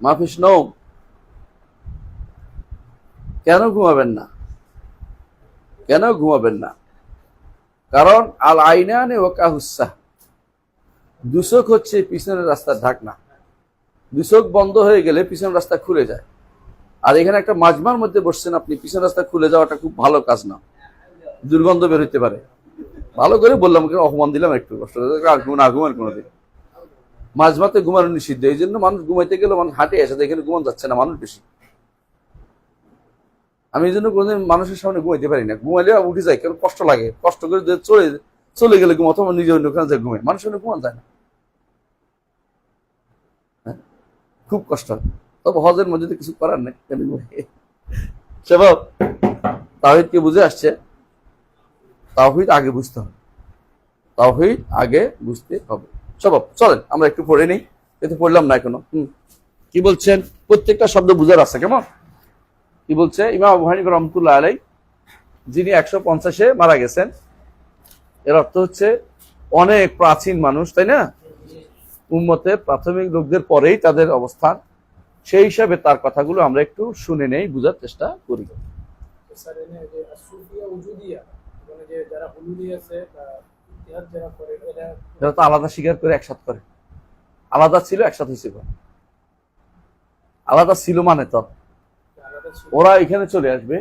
মাফিস নৌ, কেন ঘুমাবেন না? কেন ঘুমাবেন না? কারণ আল আইনানে ওয়াকাহুসা, দুচোখ হচ্ছে পিছনের রাস্তার ঢাকনা। দুচোখ বন্ধ হয়ে গেলে পিছনের রাস্তা খুলে যায়। আর এখানে একটা মাজমার মধ্যে বসছেন আপনি, পিছনের রাস্তা খুলে যাওয়াটা খুব ভালো কাজ না, দুর্গন্ধ বের হইতে পারে। ভালো করে বললাম, অপমান দিলাম, একটু কষ্ট না ঘুমান কোনোদিন। মাঝমাতে ঘুমানো নিষিদ্ধ, এই জন্য মানুষ ঘুমাইতে গেলে মানুষ হাঁটে আসে, এখানে ঘুমান যাচ্ছে না, মানুষ বেশি। আমি এই জন্য কোনোদিন মানুষের সামনে ঘুমাইতে পারি না, ঘুমাইলে উঠে যায়, কারণ কষ্ট লাগে। কষ্ট করে চলে গেলে ঘুম, অথবা নিজে ওখানে যায় ঘুমায়, মানুষের ঘুমান যায় না, খুব কষ্ট হয়। তবে হজের মধ্যে তো কিছু করার নেই। সেবক তাওহীদ কে বুঝে আসছে, তাওহীদ আগে বুঝতে হবে, তাওহীদ আগে বুঝতে হবে। সবাব চলেন আমরা একটু পড়ে নিই, কিন্তু পড়লাম না এখনো। কি বলছেন? প্রত্যেকটা শব্দ বুঝার আছে, কেমন? কি বলছে? ইমাম আবু হানিফা রহমাতুল্লাহ আলাইহি, যিনি 150-এ মারা গেছেন, এর অর্থ হচ্ছে অনেক প্রাচীন মানুষ, তাই না? উম্মতের প্রাথমিক লোকদের পরেই তাদের অবস্থান। সেই হিসাবে তার কথাগুলো আমরা একটু শুনে নেই, বুঝার চেষ্টা করি। এরা তো আলাদা স্বীকার করে একসাথে করে, আলাদা ছিল একসাথে ছিল, আলাদা ছিল মানে তো ওরা এখানে চলে আসবে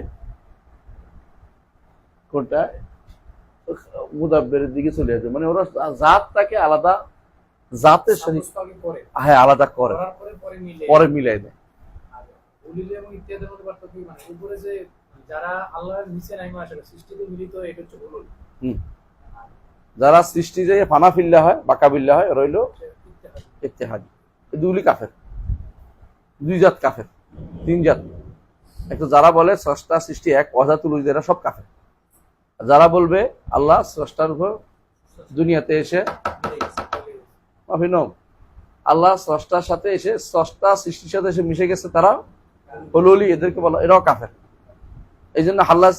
কোনটা মুদাব্বের দিকে চলে আসবে, মানে ওরা জাতটাকে আলাদা, জাতের সাথে হ্যাঁ আলাদা করে, পরে মিলাই দেয়। যারা সৃষ্টি যে ফানা ফিল্লা হয়, বাঁকা বিল্লা হয়, রইল ইত্তেহাদি। দুগুলি কাফের, দুই জাত কাফের, তিন জাত। একটা যারা বলে স্রষ্টা সৃষ্টি এক, অজাতুল উজুদ, এরা সব কাফের। যারা বলবে আল্লাহ স্রষ্টার উপর দুনিয়াতে এসে আল্লাহ স্রষ্টার সাথে এসে, স্রষ্টা সৃষ্টির সাথে এসে মিশে গেছে, তারা হলুলি, এদেরকে বলা, এরাও কাফের। এই জন্য হাল্লাস,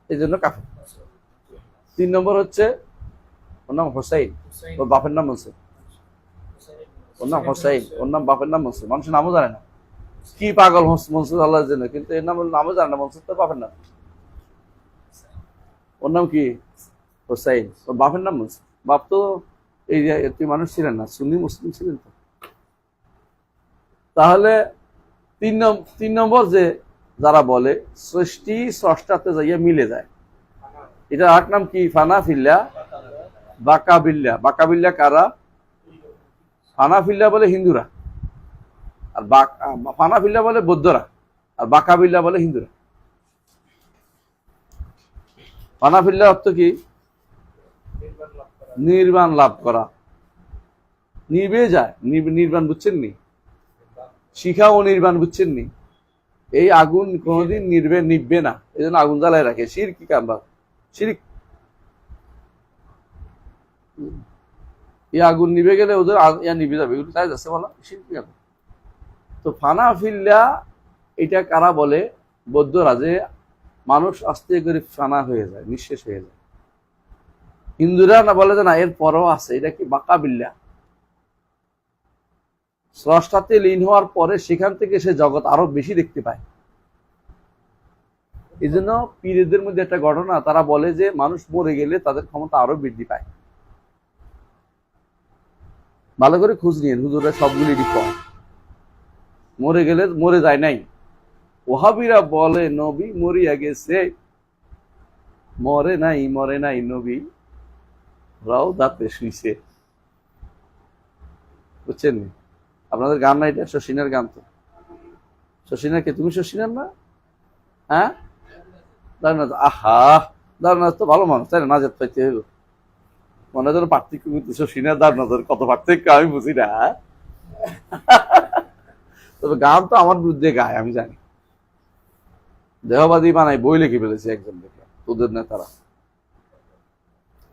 এই জন্য কাফের। 3 নম্বর হচ্ছে ওর নাম হোসাইন, ওর বাপের নাম বলছে, ওর নাম হোসাইন, ওর নাম বাপের নাম বলছে, মানুষের নামও জানে না। কি পাগল মনসুর আল্লাহর জন্য, কিন্তু এর নামও জানে না, মনসুর তো বাপের নাম। ওর নাম কি? হোসাইন, ওর বাপের নাম বলছে। বাপ তো এই যে মানুষ ছিলেন না, সুন্নি মুসলিম ছিলেন তো। তাহলে 3 নম্বর যে যারা বলে সৃষ্টি স্রষ্টাতে যাইয়া মিলে যায়, এটা আর নাম কি? ফানা ফিল্লা বাঁকা বিল্লা। বাঁকা বিল্লা কারা? ফানা ফিল্লা বলে হিন্দুরা, আর ফানা ফিল্লা বলে বৌদ্ধরা, আর বাঁকা বিল্লা বলে হিন্দুরা। ফানা ফিল্লা অর্থ কি? নির্বাণ লাভ করা, নিবে যায়, নির্বাণ বুঝছেন নি? শিখা ও নির্বাণ বুঝছেন নি? এই আগুন কোনোদিন নিববে না, এই জন্য আগুন জ্বালায় রাখে। শিরক কি কারবার? শিরক। এই আগুন নিবে গেলে ওদের নিবে যাবে, এগুলো তাই যাচ্ছে বলা শিরক কি কারবার। তো ফানা ফিল্লা এটা কারা বলে? বৌদ্ধরা, যে মানুষ আস্তে করে ফানা হয়ে যায়, নিঃশেষ হয়ে যায়। হিন্দুরা না বলে যে না, এর পরও আছে, এটা কি? বাঁকা বিল্লা। স্রষ্টাতে লীন হওয়ার পরে সেখান থেকে সে জগৎ আরো বেশি দেখতে পায়। এই জন্য পীরদের মধ্যে একটা ঘটনা, তারা বলে যে মানুষ মরে গেলে তাদের ক্ষমতা আরো বৃদ্ধি পায়। ভালো করে খোঁজ নিন, হুজুরা সবগুলি কম, মরে গেলে মরে যায় নাই। ওহাবিরা বলে নবী মরিয়া গেছে, মরে নাই, মরে নাই, নবী রাও দাঁতে শুইছে। বুঝছেন? আপনাদের গান না এটা? শশিনার গান তো। শশিনার কে? তুমি শশিনার না? হ্যাঁ, দারুনাথ। আহা, দারুনাথ তো ভালো মানুষ, তাই না? নাজাত পাইতে হইল মনে হয় পার্থক্য, কিন্তু শশিনার দারুনাথের কত পার্থক্য আমি বুঝি না। তবে গান তো আমার বিরুদ্ধে গায়, আমি জানি। দেহবাদী বানাই বই লিখে ফেলেছে একজন দেখে, তোদের নেতারা।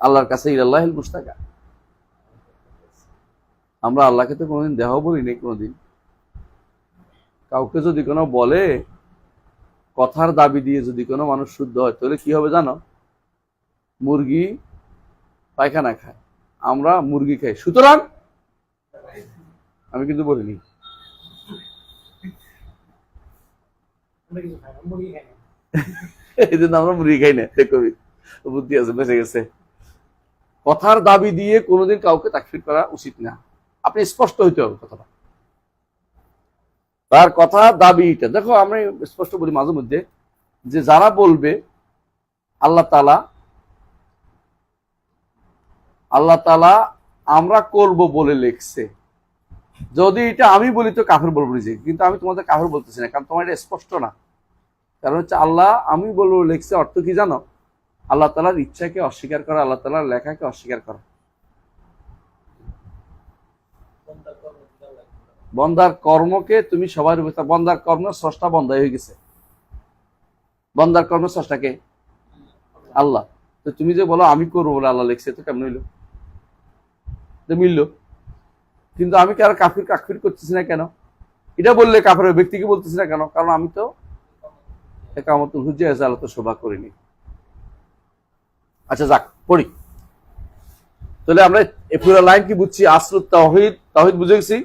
আল্লাহর কাছে ইলাল্লাহিল মুস্তাকা। আমরা আল্লাহকে তো কোনোদিন দেহ বলি নেই, কোনোদিন কাউকে যদি কোনো বলে, কথার দাবি দিয়ে যদি কোনো মানুষ শুদ্ধ হয়, তাহলে কি হবে জানো? মুরগি পায়খানা খায়, আমরা মুরগি খাই, সুতরাং আমি কিন্তু বলিনি। এই জন্য আমরা মুরগি খাই না। কবি বুদ্ধি আছে, বেঁচে গেছে। কথার দাবি দিয়ে কোনোদিন কাউকে তাকফির করা উচিত না। আপনি স্পষ্ট হইতে হবে কথাটা, তার কথা দাবিটা। দেখো আমরা স্পষ্ট বলি মাঝে মধ্যে যে যারা বলবে আল্লাহ তাআলা আমরা করব বলে লিখছে, যদি এটা আমি বলি তো কাফের বলবো নিজে, কিন্তু আমি তোমাদের কাফের বলতেছি না, কারণ তোমার এটা স্পষ্ট না। কারণ হচ্ছে আল্লাহ আমি বলবো লিখছে অর্থ কি জানো? আল্লাহ তাআলার ইচ্ছাকে অস্বীকার করা, আল্লাহ তাআলার লেখাকে অস্বীকার করা। বন্দার কর্মকে তুমি সবার উপর, বন্দার কর্ম স্রষ্টা বন্দাই হয়ে গেছে। বন্দার কর্ম স্রষ্টাকে আল্লাহ। তো তুমি যে বলো আমি করবো বলে আল্লাহ লিখছে, তো কেমন হইলো? মিললো। কিন্তু আমি কি আর কাফির করতেছি না কেন? এটা বললে কাফের ব্যক্তিকে বলতেছি না কেন? কারণ আমি তো ইকামতুল হুজ্জাহ ইজালাতুল শুবহা করিনি। আচ্ছা যাক, পড়ি। তাহলে আমরা এই পুরো লাইন কি বুঝছি? আসলুত তাওহীদ, তাওহীদ বুঝে গেছি।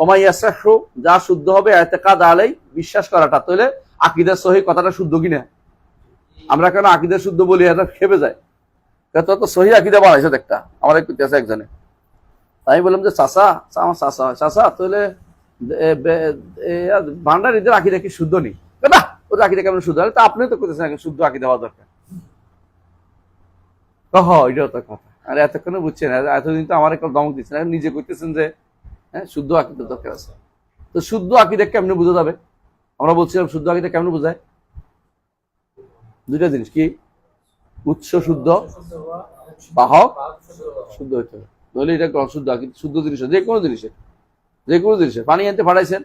ওমা ইয়াসাহু, যা শুদ্ধ হবে, ইতিকাদ আলাই, বিশ্বাস করাটা। তাহলে আকীদা সহিহ কথাটা শুদ্ধ কিনা? আমরা কেন আকীদা শুদ্ধ বলি? এটা খেপে যায়, তো সহিহ আকীদা বানাইছে একটা, আমার এক আছে একজনে। আমি বললাম যে চাচা, আমার চাচা হয়, চাচা তাহলে ভান্ডারীদের আকীদা কি শুদ্ধ নেই? না, ওদের আকীদা কেমন শুদ্ধ? তা আপনি তো করতেছেন শুদ্ধ আকীদা হওয়া দরকার। এটাও তো কথা। আর এতক্ষণে বুঝছেন, এতদিন তো আমার একটা দমক দিচ্ছেন, নিজে করতেছেন যে হ্যাঁ শুদ্ধ আকীদা দরকার আছে। তো শুদ্ধ আকীদা কেমনে বোঝা যাবে? আমরা বলছিলাম শুদ্ধ আকীদা কেমনে বোঝায়? দুইটা জিনিস, কি? উৎস শুদ্ধ, বাহক শুদ্ধ হইতে হবে। নইলে এটা শুদ্ধ আকীদা, শুদ্ধ জিনিস, যে কোনো জিনিসের পানি আনতে পাঠাইছেন,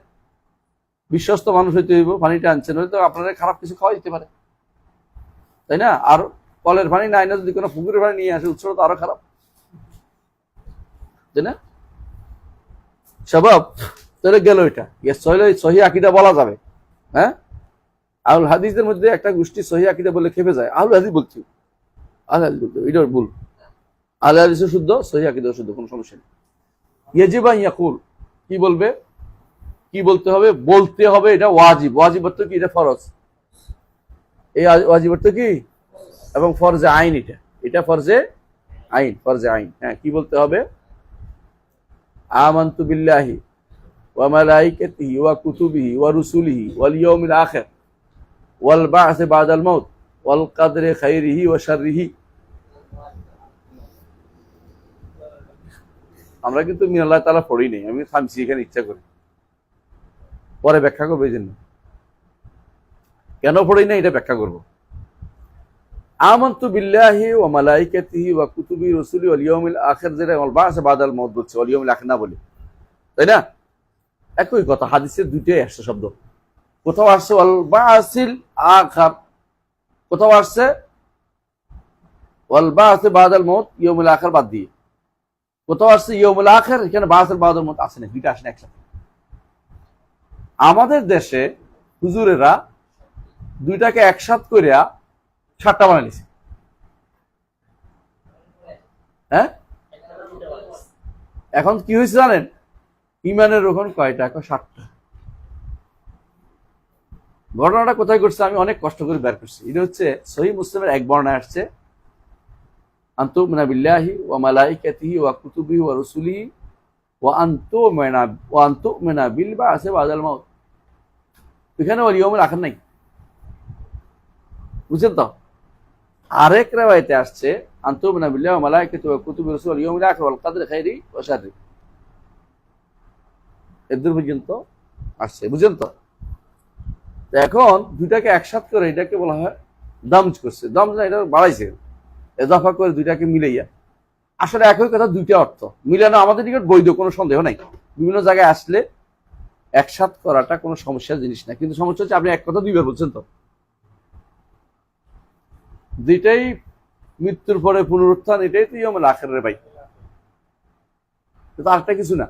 বিশ্বস্ত মানুষ হইতে হইব, পানিটা আনছেন, হয়তো আপনারা খারাপ কিছু খাওয়া যেতে পারে, তাই না? আর কলের পানি নাই না, যদি কোনো পুকুরের পানি নিয়ে আসে, উৎসটা তো আরো খারাপ, তাই না? স্বভাব। তাহলে গেল এটা, সহিহ আকীদা বলা যাবে। হ্যাঁ, আহলুল হাদিসদের মধ্যে একটা গোষ্ঠী সহিহ আকীদা বলে খেপে যায়। আহলুল হাদিস বলছি, আহলুল হাদিস বলতে এটা ভুল। আহলুল হাদিসও শুদ্ধ, সহিহ আকীদাও শুদ্ধ, কোনো সমস্যা নেই। ইয়াজিব আন ইয়াকুল, কি বলবে, কি বলতে হবে? বলতে হবে এটা ওয়াজিব। ওয়াজিব অর্থ কি? এটা ফরজ। এই ওয়াজিব অর্থ কি? এবং ফরজে আইন, এটা ফরজে আইন, ফরজে আইন। হ্যাঁ, কি বলতে হবে? আমানতু বিল্লাহি ওয়া মালাইকাতিহি ওয়া কুতুবিহি ওয়া রুসুলিহি ওয়াল ইয়াউমিল আখির ওয়াল বা'স বাদাল মাউত ওয়াল কদরি খাইরিহি ওয়া শাররিহি। আমরা কিন্তু মিনাল্লাহ তাআলা পড়ি নাই, আমি থামছি এখানে ইচ্ছা করি, পরে ব্যাখ্যা করবো। এই জন্য কেন পড়ি না এটা ব্যাখ্যা করবো। আমানতু বিল্লাহি ওয়া মালাইকাতিহি ওয়া কুতুবিহি রুসুলি ওয়াল ইয়াউমিল আখির, যেটা ওয়াল বা'স বাদাল মাউত বলছে, ওয়াল ইয়াউমিল আখির না বলে, তাই না? একই কথা, হাদিসের দুইটাই আসছে শব্দ। কোথাও আসছে ওয়াল বা'সিল আখির, কোথাও আসছে ওয়াল বা'স বাদাল মাউত, ইয়াউমিল আখির বাদ দিয়ে। কোথাও আসছে ইয়াউমুল আখির, এখানে বা'সিল বাদাল মাউত আসে না, দুইটা আসে না একসাথে। আমাদের দেশে হুজুরেরা দুইটাকে একসাথ করিয়া 7টা বানাই নিছে। হ্যাঁ, এখন কি হয়েছে জানেন? ইমানের রোকন কয়টা? 7টা। ঘটনাটা কোথায় ঘটছে আমি অনেক কষ্ট করে বের করছি। এটা হচ্ছে সহিহ মুসলিমের এক বর্ণনায় আসছে, আনতুমিনা বিল্লাহি ওয়া মালাইকাতিহি ওয়া কুতুবিহি ওয়া রুসুলিহি ওয়া আনতুমিনা বিল বা'সি বাদাল মাউত। এখানে ওয়াল ইয়াউমিল আখির নাই, বুঝছেন তো? আরেক riwayate আসছে আনতুমিনা বিল্লাহি ওয়া মালাইকাতিহি ওয়া কুতুবিহি ওয়া রুসুলিহি ওয়াল ইয়াউমিল আখির ওয়াল কদরি খাইরিহি ওয়া শাররিহি, এদের পর্যন্ত আসছে, বুঝছেন তো? এখন দুইটাকে একসাথ করে এটাকে বলা হয় দামজ করছে, দামজ না, এটা বাড়াইছে, এজাফা করে দুইটাকে মিলাইয়া। আসলে একই কথা, দুইটা অর্থ মিলানো আমাদের নিকট বৈধ, কোনো সন্দেহ নাই। বিভিন্ন জায়গায় আসলে একসাথ করাটা কোনো সমস্যার জিনিস না, কিন্তু সমস্যা হচ্ছে আপনি এক কথা দুইবার বলছেন। তো দুইটাই মৃত্যুর পরে পুনরুত্থান, এটাই তো ইয়াউমুল আখিরের ভাই, আরেকটা কিছু না।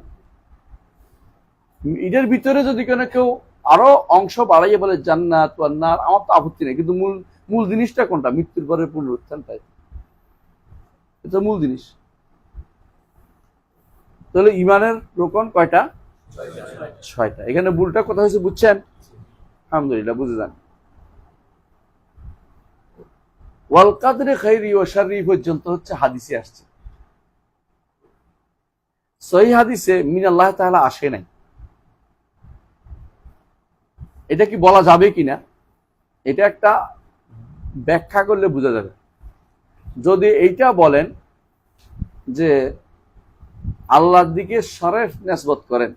এটার ভিতরে যদি কেউ আরো অংশ বাড়াইয়ে বলে জান্নাত ওয়ান নার, আমার তো আপত্তি নেই, কিন্তু মূল মূল জিনিসটা কোনটা? মৃত্যুর পরে পুনরুত্থানটাই, এটা মূল জিনিস। তাহলে ইমানের রোকন কয়টা? 6টা। এখানে ভুলটা কোথায় হয়েছে বুঝছেন? আলহামদুলিল্লাহ, বুঝে যান। ওয়াল কাদরি খাইরি ওয়া শাররি পর্যন্ত হচ্ছে হাদিসে আসছে। সহিহ হাদিসে মিনাল্লাহ তাআলা আসে নাই। এটা কি বলা যাবে কিনা, এটা একটা ব্যাখ্যা করলে বোঝা যাবে। যদি এইটা বলেন যে আল্লাহর দিকে সরেফ নিসবত করেন,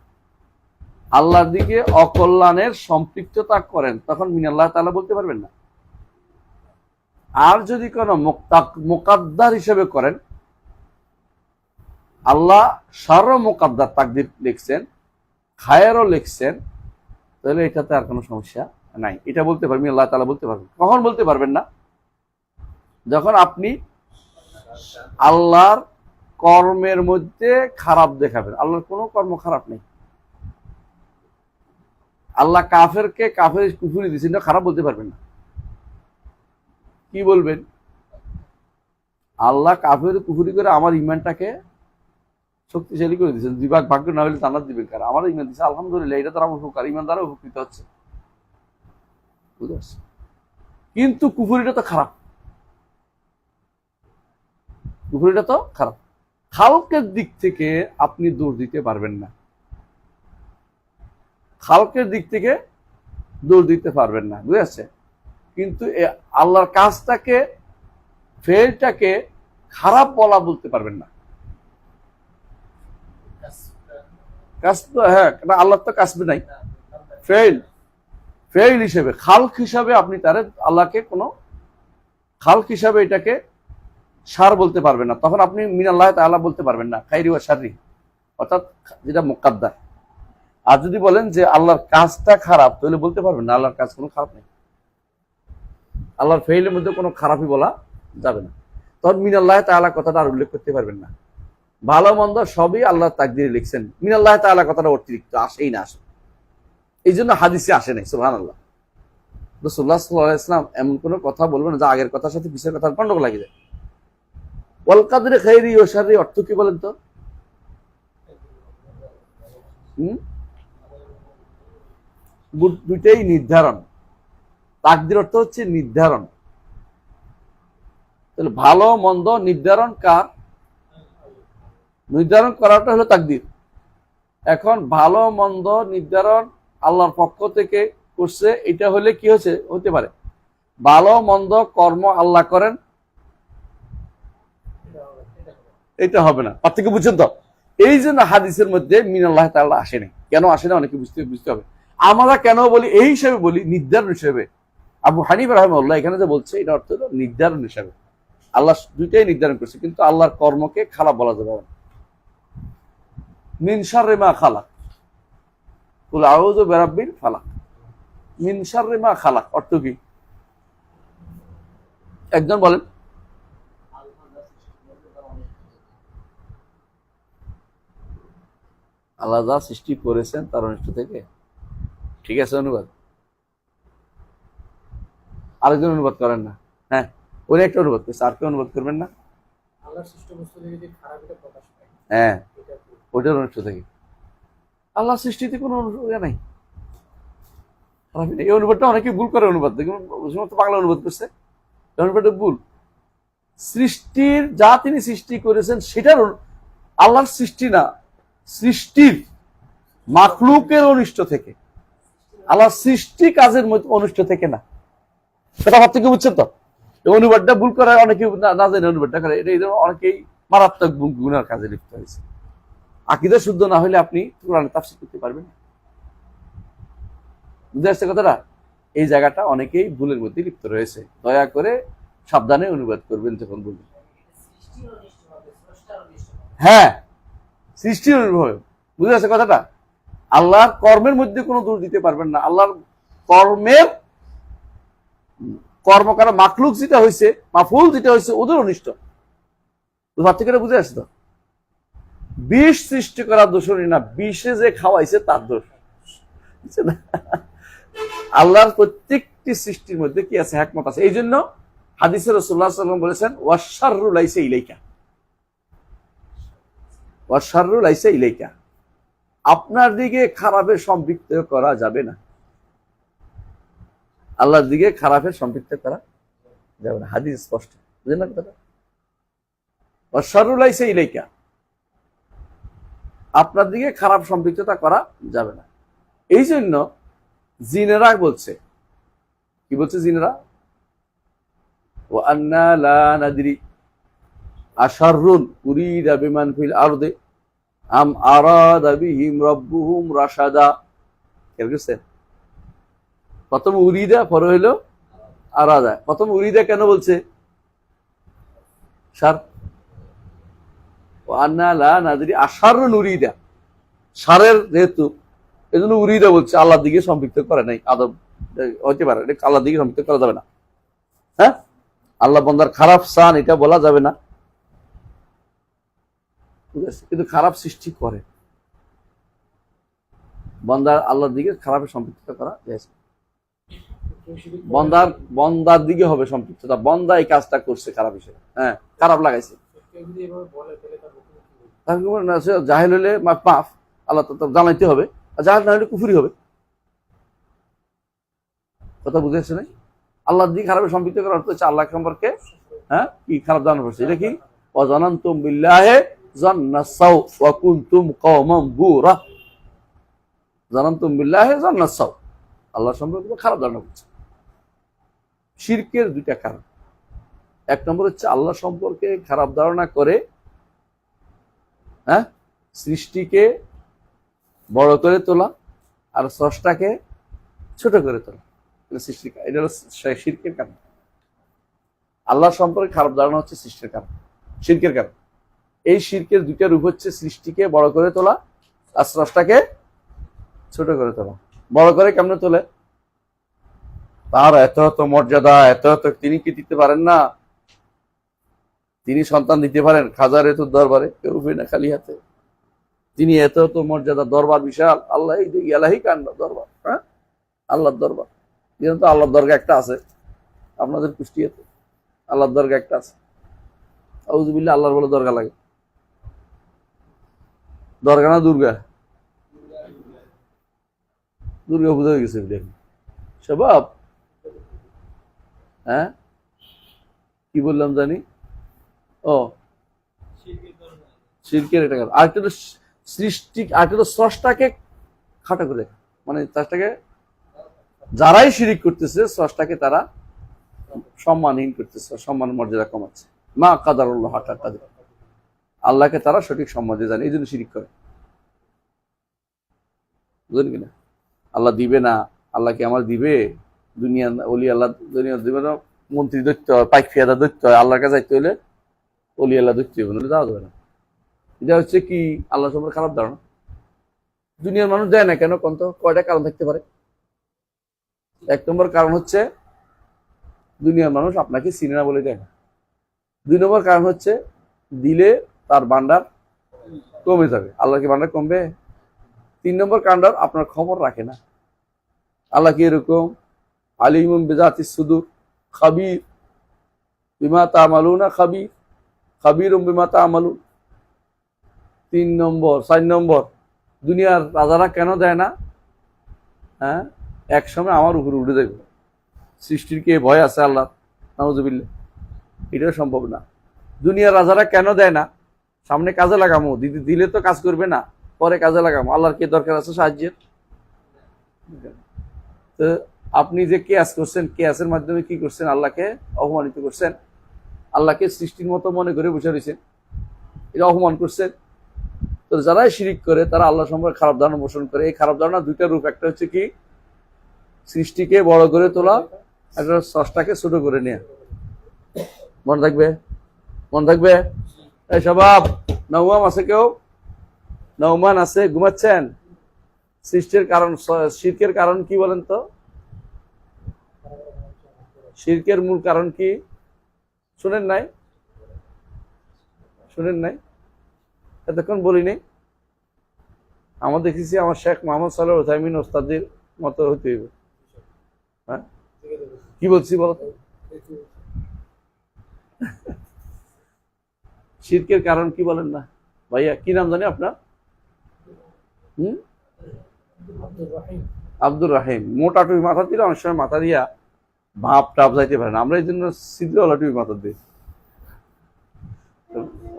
আল্লাহর দিকে অকল্যাণের সম্পৃক্ততা করেন, তখন মিনাল্লাহ তাআলা বলতে পারবেন না। আর যদি কোনো মুকাদ্দার হিসেবে করেন, আল্লাহ শার মুকাদ্দার তাকদির লিখছেন, খায়েরও লিখছেন, তাহলে এটাতে আর কোনো সমস্যা নাই, এটা বলতে পারবেন, আল্লাহ তাআলা বলতে পারবেন। কখন বলতে পারবেন না? যখন আপনি আল্লাহর কর্মের মধ্যে খারাপ দেখাবেন। আল্লাহর কোনো কর্ম খারাপ নেই। আল্লাহ কাফেরকে কাফের কুফরি দিয়েছেন, খারাপ বলতে পারবেন না। কি বলবেন? আল্লাহ কাফের কুফরি করে আমার ইমানটাকে শক্তিশালী করে দিয়েছেন, বিভাগ ভাগ্য না হলে জান্নাত দিবেন কারা? আমার ইমান দিচ্ছে, আলহামদুলিল্লাহ, এটা তো আমার উপকার, ইমান দ্বারা উপকৃত হচ্ছে। বুঝতে পারছি? কিন্তু কুফরিটা তো খারাপ, কুফরিটা তো খারাপ। খালকের দিক থেকে আপনি দোষ দিতে পারবেন না, খালকের দিক থেকে দোষ দিতে পারবেন না, বুঝেছে? কিন্তু আল্লাহর কাজটাকে, ফেলটাকে খারাপ বলা বলতে পারবেন না। হ্যাঁ, আল্লাহ তো কাসবে নাই, ফেল ফেল হিসেবে, খালক হিসাবে আপনি তারে আল্লাহকে কোনো খালক হিসাবে এটাকে সার বলতে পারবেন না। তখন আপনি মিনাল্লাহ তাআলা বলতে পারবেন না, খাইরি ওয়া শাররি, অর্থাৎ যেটা মুকাদ্দার। আর যদি বলেন যে আল্লাহর কাজটা খারাপ, তাহলে বলতে পারবেন না আল্লাহর কাজ কোনো খারাপ নেই, আল্লাহর ফেইলের মধ্যে কোনো খারাপই বলা যাবে না। তখন মিনাল্লাহ তাআলা কথাটা আর উল্লেখ করতে পারবেন না। ভালো মন্দ সবই আল্লাহর তাকদীরে লিখছেন, মিনাল্লাহ তাআলা কথাটা অতিরিক্ত আসেই না, আসে। এই জন্য হাদিসে আসে নাই। সুবহানাল্লাহ। রাসূলুল্লাহ সাল্লাল্লাহু আলাইহি ওয়াসাল্লাম এমন কোনো কথা বলবেন যা আগের কথার সাথে পিছের কথার গন্ডগোল লাগে যায়। ওয়াল কাদরি খাইরি ওয়া শাররি অর্থ কি বলেন তো? দুইটাই নির্ধারণ। তাকদীর অর্থ হচ্ছে নির্ধারণ। তাহলে ভালো মন্দ নির্ধারণ কার? নির্ধারণ করাটা হলো তাকদীর। এখন ভালো মন্দ নির্ধারণ আল্লাহর পক্ষ থেকে করছে, এটা হলে কি হতে পারে? ভালো মন্দ কর্ম আল্লাহ করেন, এটা হবে না। পার্থক্য বুঝছেন তো? এই জন্য হাদিসের মধ্যে মিনাল্লাহ তাআলা আসে নাই। কেন আসে না অনেকে বুঝতে হবে। আমরা কেন বলি? এই হিসেবে বলি, নির্ধারণ হিসেবে। আবু হানিফা রাহিমাহুল্লাহ এখানে যে বলছে, এটা অর্থ হলো নির্ধারণ হিসেবে। আল্লাহ দুইটাই নির্ধারণ করছে, কিন্তু আল্লাহর কর্মকে খারাপ বলা যাবে না। মিন শাররি মা খালাক, কুল আউযু বিরাব্বিল ফালাক। মিন শাররি মা খালাক অর্থ কি? একজন বলেন। আল্লাহ যা সৃষ্টি করেছেন তার অনিষ্ট থেকে। ঠিক আছে, অনুবাদ। আরেকজন অনুবাদ করেন না। হ্যাঁ, ওই একটা অনুবাদ করছে, আর কেউ অনুবাদ করবেন না? হ্যাঁ, ওইটার অনিষ্ট থেকে। আল্লাহ সৃষ্টিতে কোনো নাই, এই অনুবাদটা অনেকে ভুল করে অনুবাদ, দেখুন বাংলা অনুবাদ করছে, অনুবাদটা ভুল। সৃষ্টির যা তিনি সৃষ্টি করেছেন সেটার আল্লাহর সৃষ্টি না, সৃষ্টির মাখলুকের অনিষ্ট থেকে, আল্লাহর সৃষ্টি কাজের অনিষ্ট থেকে না। সেটা ভাব থেকে বুঝছেন তো? অনুবাদটা ভুল করার অনেকে না জানে অনুবাদটা করে, এটা এই জন্য অনেকেই মারাত্মক গুনার কাজে লিপ্ত হয়েছে। আকীদা শুদ্ধ না হলে আপনি কোরআন তাফসীর করতে পারবেন না। বুঝতে আসছে কথাটা? এই জায়গাটা অনেকেই ভুলের মধ্যে লিপ্ত রয়েছে। দয়া করে সাবধানে অনুবাদ করবেন যখন বলবেন। হ্যাঁ, সৃষ্টির অনুভব। বুঝতে আসছে কথাটা? আল্লাহর কর্মের মধ্যে কোনো দোষ দিতে পারবেন না। আল্লাহর কর্মের কর্ম করা মাখলুক যেটা হয়েছে, মাফুল যেটা হয়েছে, ওদের অনিষ্ট। বুঝে আসছে তো? বিষ সৃষ্টি করার দোষ না, বিষে যে খাওয়াইছে তার দোষ। আল্লাহর প্রত্যেকটি সৃষ্টির মধ্যে কি আছে? হিকমত আছে। এই জন্য হাদিসে রাসূলুল্লাহ সাল্লাল্লাহু আলাইহি ওয়াসাল্লাম বলেছেন, ওয়াশ-শাররু লাইসা ইলাইকা, ওয়াশ-শাররু লাইসা ইলাইকা, আপনার দিকে খারাপের সম্পৃক্ত করা যাবে না। আল্লাহর দিকে খারাপের সম্পৃক্ত করা যাবে না। হাদিস স্পষ্ট, বুঝলেন না কথাটা? ওয়াশ-শাররু লাইসা ইলাইকা, আপনার দিকে খারাপ সম্পৃক্ততা করা যাবে না। এই জন্য জিনেরা বলছে, কি বলছে জিনেরা? ওয়া আন্না লা নাদরি আশাররুন উরিদা বিমান ফিল আরদি আম আরাদা বিহিম রাব্বুহুম রাশাদা। খেয়াল করছেন? প্রথম উরিদা, পরে হইল আরাদা। প্রথম উরিদা কেন বলছে? শার, ওয়া আন্না লা নাদরি আশাররুন উরিদা, শারের যেহেতু, এই জন্য উরিদা বলছে, আল্লাহর দিকে সম্পৃক্ত করে নাই। আদম হইতে পারে, এটা আল্লাহর দিকে সম্পৃক্ত করা যাবে না। হ্যাঁ, আল্লাহ বান্দার খারাপ চান এটা বলা যাবে না, ঠিক আছে? কিন্তু খারাপ সৃষ্টি করে, বান্দার আল্লাহর দিকে খারাপের সম্পৃক্ত করা যায়। বন্দার দিকে হবে সম্পৃক্ততা, বন্দা এই কাজটা করছে খারাপ হিসেবে, হ্যাঁ খারাপ লাগাইছে, জাহেল হলে মাফ, আল্লাহ তো জানাইতে হবে, আর জাহেল না হলে কুফরি হবে। কথা বুঝে আসছে নাই? আল্লাহর দিকে খারাপের সম্পৃক্ত করার অর্থ হচ্ছে আল্লাহ সম্পর্কে হ্যাঁ কি খারাপ ধারণা করছে। এটা কি? ওয়াজানান্তুম বিল্লাহি যান্নাস সাউ ওয়া কুনতুম কওমান বুরা। জানান্তুম বিল্লাহি যান্নাস সাউ, আল্লাহ সম্পর্কে খারাপ ধারণা করছে। শিরকের দুইটা কারণ। এক নম্বর হচ্ছে আল্লাহ সম্পর্কে খারাপ ধারণা করে হ্যাঁ সৃষ্টিকে বড় করে তোলা, আর স্রষ্টাকে ছোট করে তোলা, সৃষ্টি, এটা হলো শিরকের কারণ। আল্লাহ সম্পর্কে খারাপ ধারণা হচ্ছে সৃষ্টির কারণ, শিরকের কারণ। এই শিরকের দুইটা রূপ হচ্ছে সৃষ্টিকে বড় করে তোলা আর স্রষ্টাকে ছোট করে তোলা। বড় করে কেমনে তোলে? তার এত এত মর্যাদা, এত এত, তিনি কি দিতে পারেন না? তিনি সন্তান দিতে পারেন, খাজার এত দরবারে কেউ না খালি হাতে। তিনি এত এত মর্যাদা, দরবার বিশাল, আল্লাহ ইয়ালাহি কান্ড দরবার, হ্যাঁ আল্লাহর দরবার। যেহেতু তো আল্লাহর দরগা একটা আছে আপনাদের কুষ্টিয়াতে, আল্লাহর দরগা একটা আছে। আউযুবিল্লাহ, আল্লাহর বলে দরগা লাগে। দরগা না দুর্গা? দুর্গা পূজা হয়ে গেছে স্বভাব। হ্যাঁ কি বললাম জানি? ও শিরকের এটা কারণ। আরেকটা হলো সৃষ্টি, আরেকটা হলো স্রষ্টাকে খাটো করে, মানে স্রষ্টাকে যারাই শিরিক করতেছে স্রষ্টাকে তারা সম্মানহীন করতেছে, সম্মান মর্যাদা কমাচ্ছে। মা কাদারুল্লাহ হাক্কা কাদরিহি, আল্লাহকে তারা সঠিক সম্মান দিয়ে জানে, এই জন্য শিরিক করে। বুঝলেন কিনা? আল্লাহ দিবে না, আল্লাহ কি আমার দিবে? দুনিয়া অলি আল্লাহ দুনিয়া দিবে না, মন্ত্রী দৈত্য হয়, পাইক ফিয়াদা দৈত্য হয়, আল্লাহর কাছে যাইতে হলে অলি আল্লাহ দৈত্য হবে, নাহলে যাওয়া যাবে না। এটা হচ্ছে কি আল্লাহ সম্পর্কে খারাপ ধারণা। দুনিয়ার মানুষ দেয় না কেন? কোন তো কয়টা কারণ থাকতে পারে। এক নম্বর কারণ হচ্ছে দুনিয়ার মানুষ আপনাকে চিনে না বলে দেয় না। দুই নম্বর কারণ হচ্ছে দিলে তার ভান্ডার কমে যাবে, আল্লাহ কি ভান্ডার কমবে? তিন নম্বর কারণ আপনার খবর রাখে না। আল্লাহ কি এরকম আলিমুম বিযাতিস সুদূর, খাবীর বিমা তা'মালুনা, খাবীরুম বিমা তা'মালুন। তিন নম্বর, চার নম্বর, দুনিয়ার রাজারা কেন দেয় না? হ্যাঁ এক সময় আমার উপরে উঠে যাবে। সৃষ্টির কে ভয় আছে আল্লাহ? নাউযুবিল্লাহ, এটাও সম্ভব না। দুনিয়ার রাজারা কেন দেয় না? সামনে কাজে লাগামো, দিলে তো কাজ করবে না, পরে কাজে লাগামো। আল্লাহর কে দরকার আছে সাহায্যের? তো আপনি যে কেয়াস করছেন, কেয়াসের মাধ্যমে কি করছেন? আল্লাহকে অপমানিত করছেন, আল্লাহকে সৃষ্টির মতো মনে করে বসে রয়েছেন, এটা অপমান করছেন। তো যারাই শিরিক করে তারা আল্লাহ সম্পর্কে খারাপ ধারণা পোষণ করে। এই খারাপ ধারণা দুইটা রূপ। একটা হচ্ছে কি সৃষ্টিকে বড় করে তোলা, একটা স্রষ্টাকে ছোট করে নেওয়া। মনে থাকবে, মনে থাকবে। এই স্বভাব নওমান আছে? কেউ নওমান আছে? ঘুমাচ্ছেন? সৃষ্টির কারণ, শিরকের কারণ কি বলেন তো? শিরকের মূল কারণ কি শুনেন নাই? শুনেন নাই? এতক্ষণ বলিনি। আমার দেখেছি আমার শেখ মোহাম্মদ সালেহ উথাইমিন ওস্তাদের মতো হতে হইবে। হ্যাঁ কি বলছি বলো তো? শিরকের কারণ কি বলেন না ভাইয়া? কি নাম জানি আপনার? আব্দুর রাহিম। মোটা টুপি মাথা দিলে অনেক সময় মাথা দিয়া ভাব টাপ যাইতে পারে না, আমরা এই জন্য সিদ্ধওয়ালা টুপি মাথা দিই।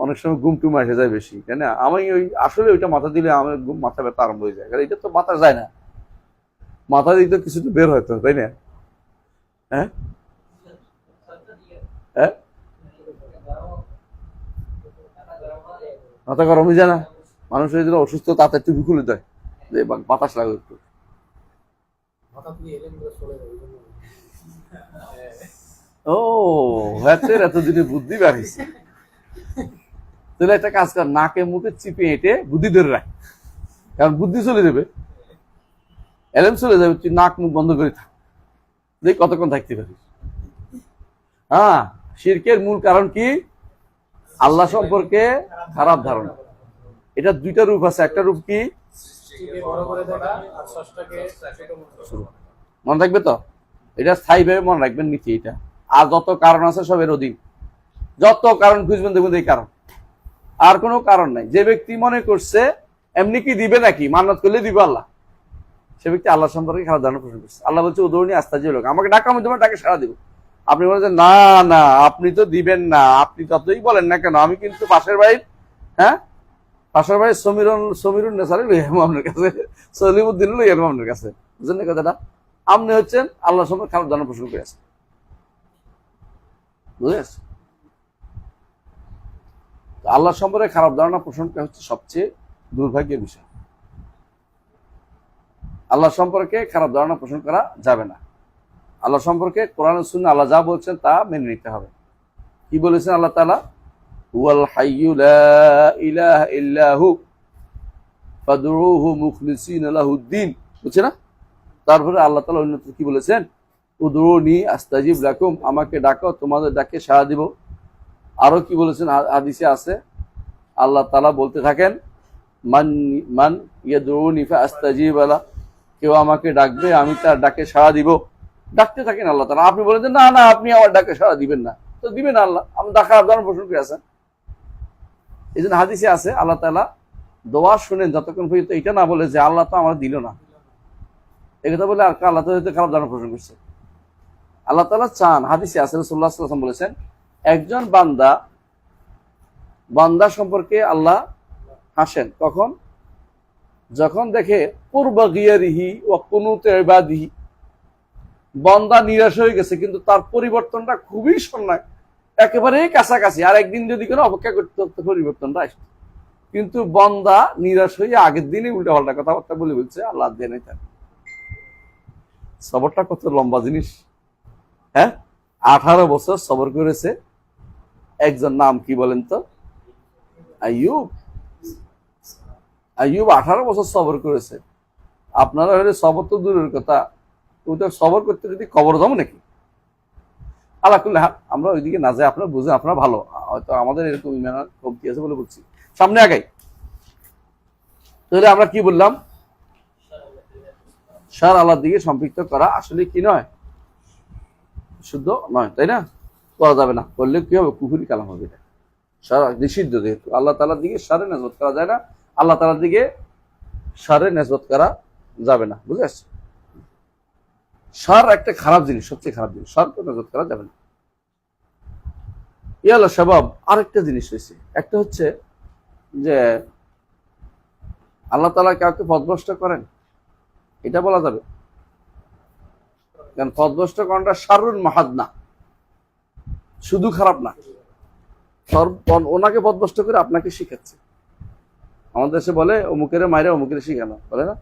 অনেক সময় ঘুম টুম এসে যায় বেশি, তাই না? আমি ওই আসলে ওইটা মাথা দিলে আমার ঘুম মাথা ব্যথা আরম্ভ হয়ে যায়, কারণ এটা তো মাথা যায় না, মাথা দিয়ে তো কিছু তো বের হয়তো, তাই না? হ্যাঁ হ্যাঁ মাথা গরম হয়ে যায় না? মানুষের জন্য অসুস্থ তাতে টুপি খুলে দেয় যে বাতাস লাগে একটু। ও হাতের এতদিনে বুদ্ধি বাড়িয়েছে। তাহলে একটা কাজ কর, নাকে মুখে চিপে হেঁটে বুদ্ধি ধরে রাখ, কারণ বুদ্ধি চলে যাবে, এলেম চলে যাবে। তুই নাক মুখ বন্ধ করে থাক, দেখ কতক্ষণ থাকতে পারিস। হ্যাঁ, শিরকের মূল কারণ কি? আল্লাহ সম্পর্কে খারাপ ধারণা। এটা দুইটা রূপ আছে। একটা রূপ কি? মনে রাখবে তো, এটা স্থায়ীভাবে মনে রাখবেন নীতি এটা। আর যত কারণ আছে সব এর অধীন, যত কারণ খুঁজবেন দেখবেন এই কারণ, আর কোনো কারণ নাই। যে ব্যক্তি মনে করছে এমনি কি দিবে নাকি, মান্নাত করলে দিবে আল্লাহ, সে ব্যক্তি আল্লাহ সম্পর্কে খারাপ ধারণা পোষণ করছে। আল্লাহ বলছে উদাহরণী আস্থা যে লোক আমাকে ডাকা, আমি তোমার ডাকে সাড়া দিব। আপনি বলেছেন না না আপনি তো দিবেন না, আপনি ততই বলেন না কেন, আমি কিন্তু পাশের বাড়ির, হ্যাঁ পাশের বাড়ির সমীরুন নেসারি লই যাবো আপনার কাছে, সলিমুদ্দিন লই যাবো আপনার কাছে। বুঝলেন না কথাটা? আপনি হচ্ছেন আল্লাহ সম্পর্কে খারাপ ধারণা পোষণ করে আছেন। বুঝেছ? আল্লাহ সম্পর্কে খারাপ ধারণা পোষণ করা হচ্ছে সবচেয়ে দুর্ভাগ্যের বিষয়। আল্লাহ সম্পর্কে খারাপ ধারণা পোষণ করা যাবে না। আল্লাহ সম্পর্কে কোরআন ও সুন্নাহ আল্লাহ যা বলছেন তা মেনে নিতে হবে। কি বলেছেন আল্লাহ তাআলা? হুয়াল হাইয়্যু লা ইলাহা ইল্লা হু ফাদউহু মুখলিসিনা লাহুদ্দিন। বুঝছেন না? তারপরে আল্লাহ তাআলা অন্যত্র কি বলেছেন? উদউনি আস্তাজিব লাকুম, আমাকে ডাকো তোমাদের ডাকে সাড়া দিব। আরো কি বলেছেন হাদিসে আছে, আল্লাহ তাআলা বলতে থাকেন মান মান ইয়াদউনি ফাআস্তাজিব লা, কেউ আমাকে ডাকবে আমি তার ডাকে সাড়া দিব। ডাকতে থাকেন আল্লাহ তাআলা। আপনি বলেন যে না না আপনি আমার ডাকে সাড়া দিবেন না, তো দিবেন আল্লাহ, আপনি ডাকার আবদার পোষণ করে আছেন। এই জন্য হাদিসে আছে আল্লাহ তাআলা দোয়া শুনেন যতক্ষণ পর্যন্ত এটা না বলে যে আল্লাহ তো আমার দিল না, এই কথা বলে আর আল্লাহ তাআলা খারাপ ধারণা পোষণ করছে। আল্লাহ তাআলা চান, হাদিসে আছে রাসূলুল্লাহ সাল্লাল্লাহু আলাইহি ওয়াসাল্লাম বলেছেন একজন বান্দা সম্পর্কে আল্লাহ হাসেন কখন? যখন দেখে পূর্বা গিয়ারিহি ওয়া কুনুতে ইবাদিহি, বান্দা নিরাশ হয়ে গেছে কিন্তু তার পরিবর্তনটা খুবই সন্ন্যায়, একেবারেই কাছাকাছি, আর একদিন যদি কোনো অপেক্ষা করতে হতো পরিবর্তনটা আসতো, কিন্তু বান্দা নিরাশ হয়ে আগের দিনে উল্টা পাল্টা কথাবার্তা বলে বলছে আল্লাহ দিয়ে নাই তার। সবরটা কত লম্বা জিনিস, হ্যাঁ? 18 বছর সবর করেছে একজন, নাম কি বলেন তো? আইয়ুব। আইয়ুব 18 বছর সবর করেছে। আপনারা হলে সবর তো দূরের কথা, ওটা সবর করতে যদি কবর যাবো নাকি? আল্লাহ করলে আমরা ওইদিকে না যাই, আপনারা বুঝে, আপনারা ভালো, হয়তো আমাদের এরকম ইমান কমতি আছে বলে বলছি, সামনে আগাই। তাহলে আমরা কি বললাম? সার আল্লাহর দিকে সম্পৃক্ত করা আসলে কি নয়, শুদ্ধ নয়, তাই না? করা যাবে না, করলে কি হবে? কুফরি কালাম হবে। এটা সারা নিষিদ্ধ, যেহেতু আল্লাহ তাআলার দিকে সারে নেসবত করা যায় না, আল্লাহ তাআলার দিকে সারে নেসবত করা যাবে না। বুঝে আসছে? সার একটা খারাপ জিনিস, সবচেয়ে খারাপ জিনিস, সারকে নেসবত করা যাবে না। ইয়াল্লা শাবাব, আরেকটা জিনিস হয়েছে, একটা হচ্ছে যে আল্লাহ তাআলা কাউকে পথভ্রষ্ট করেন, এটা বলা যাবে? কারণ পথভ্রষ্ট করাটা শারুন মাহাদ না, শুধু খারাপ না, ওনাকে পথভ্রষ্ট করে আপনাকে শিখাচ্ছে। আমাদের দেশে বলে অমুকের মাইরে অমুকের শিখানো, বলে না?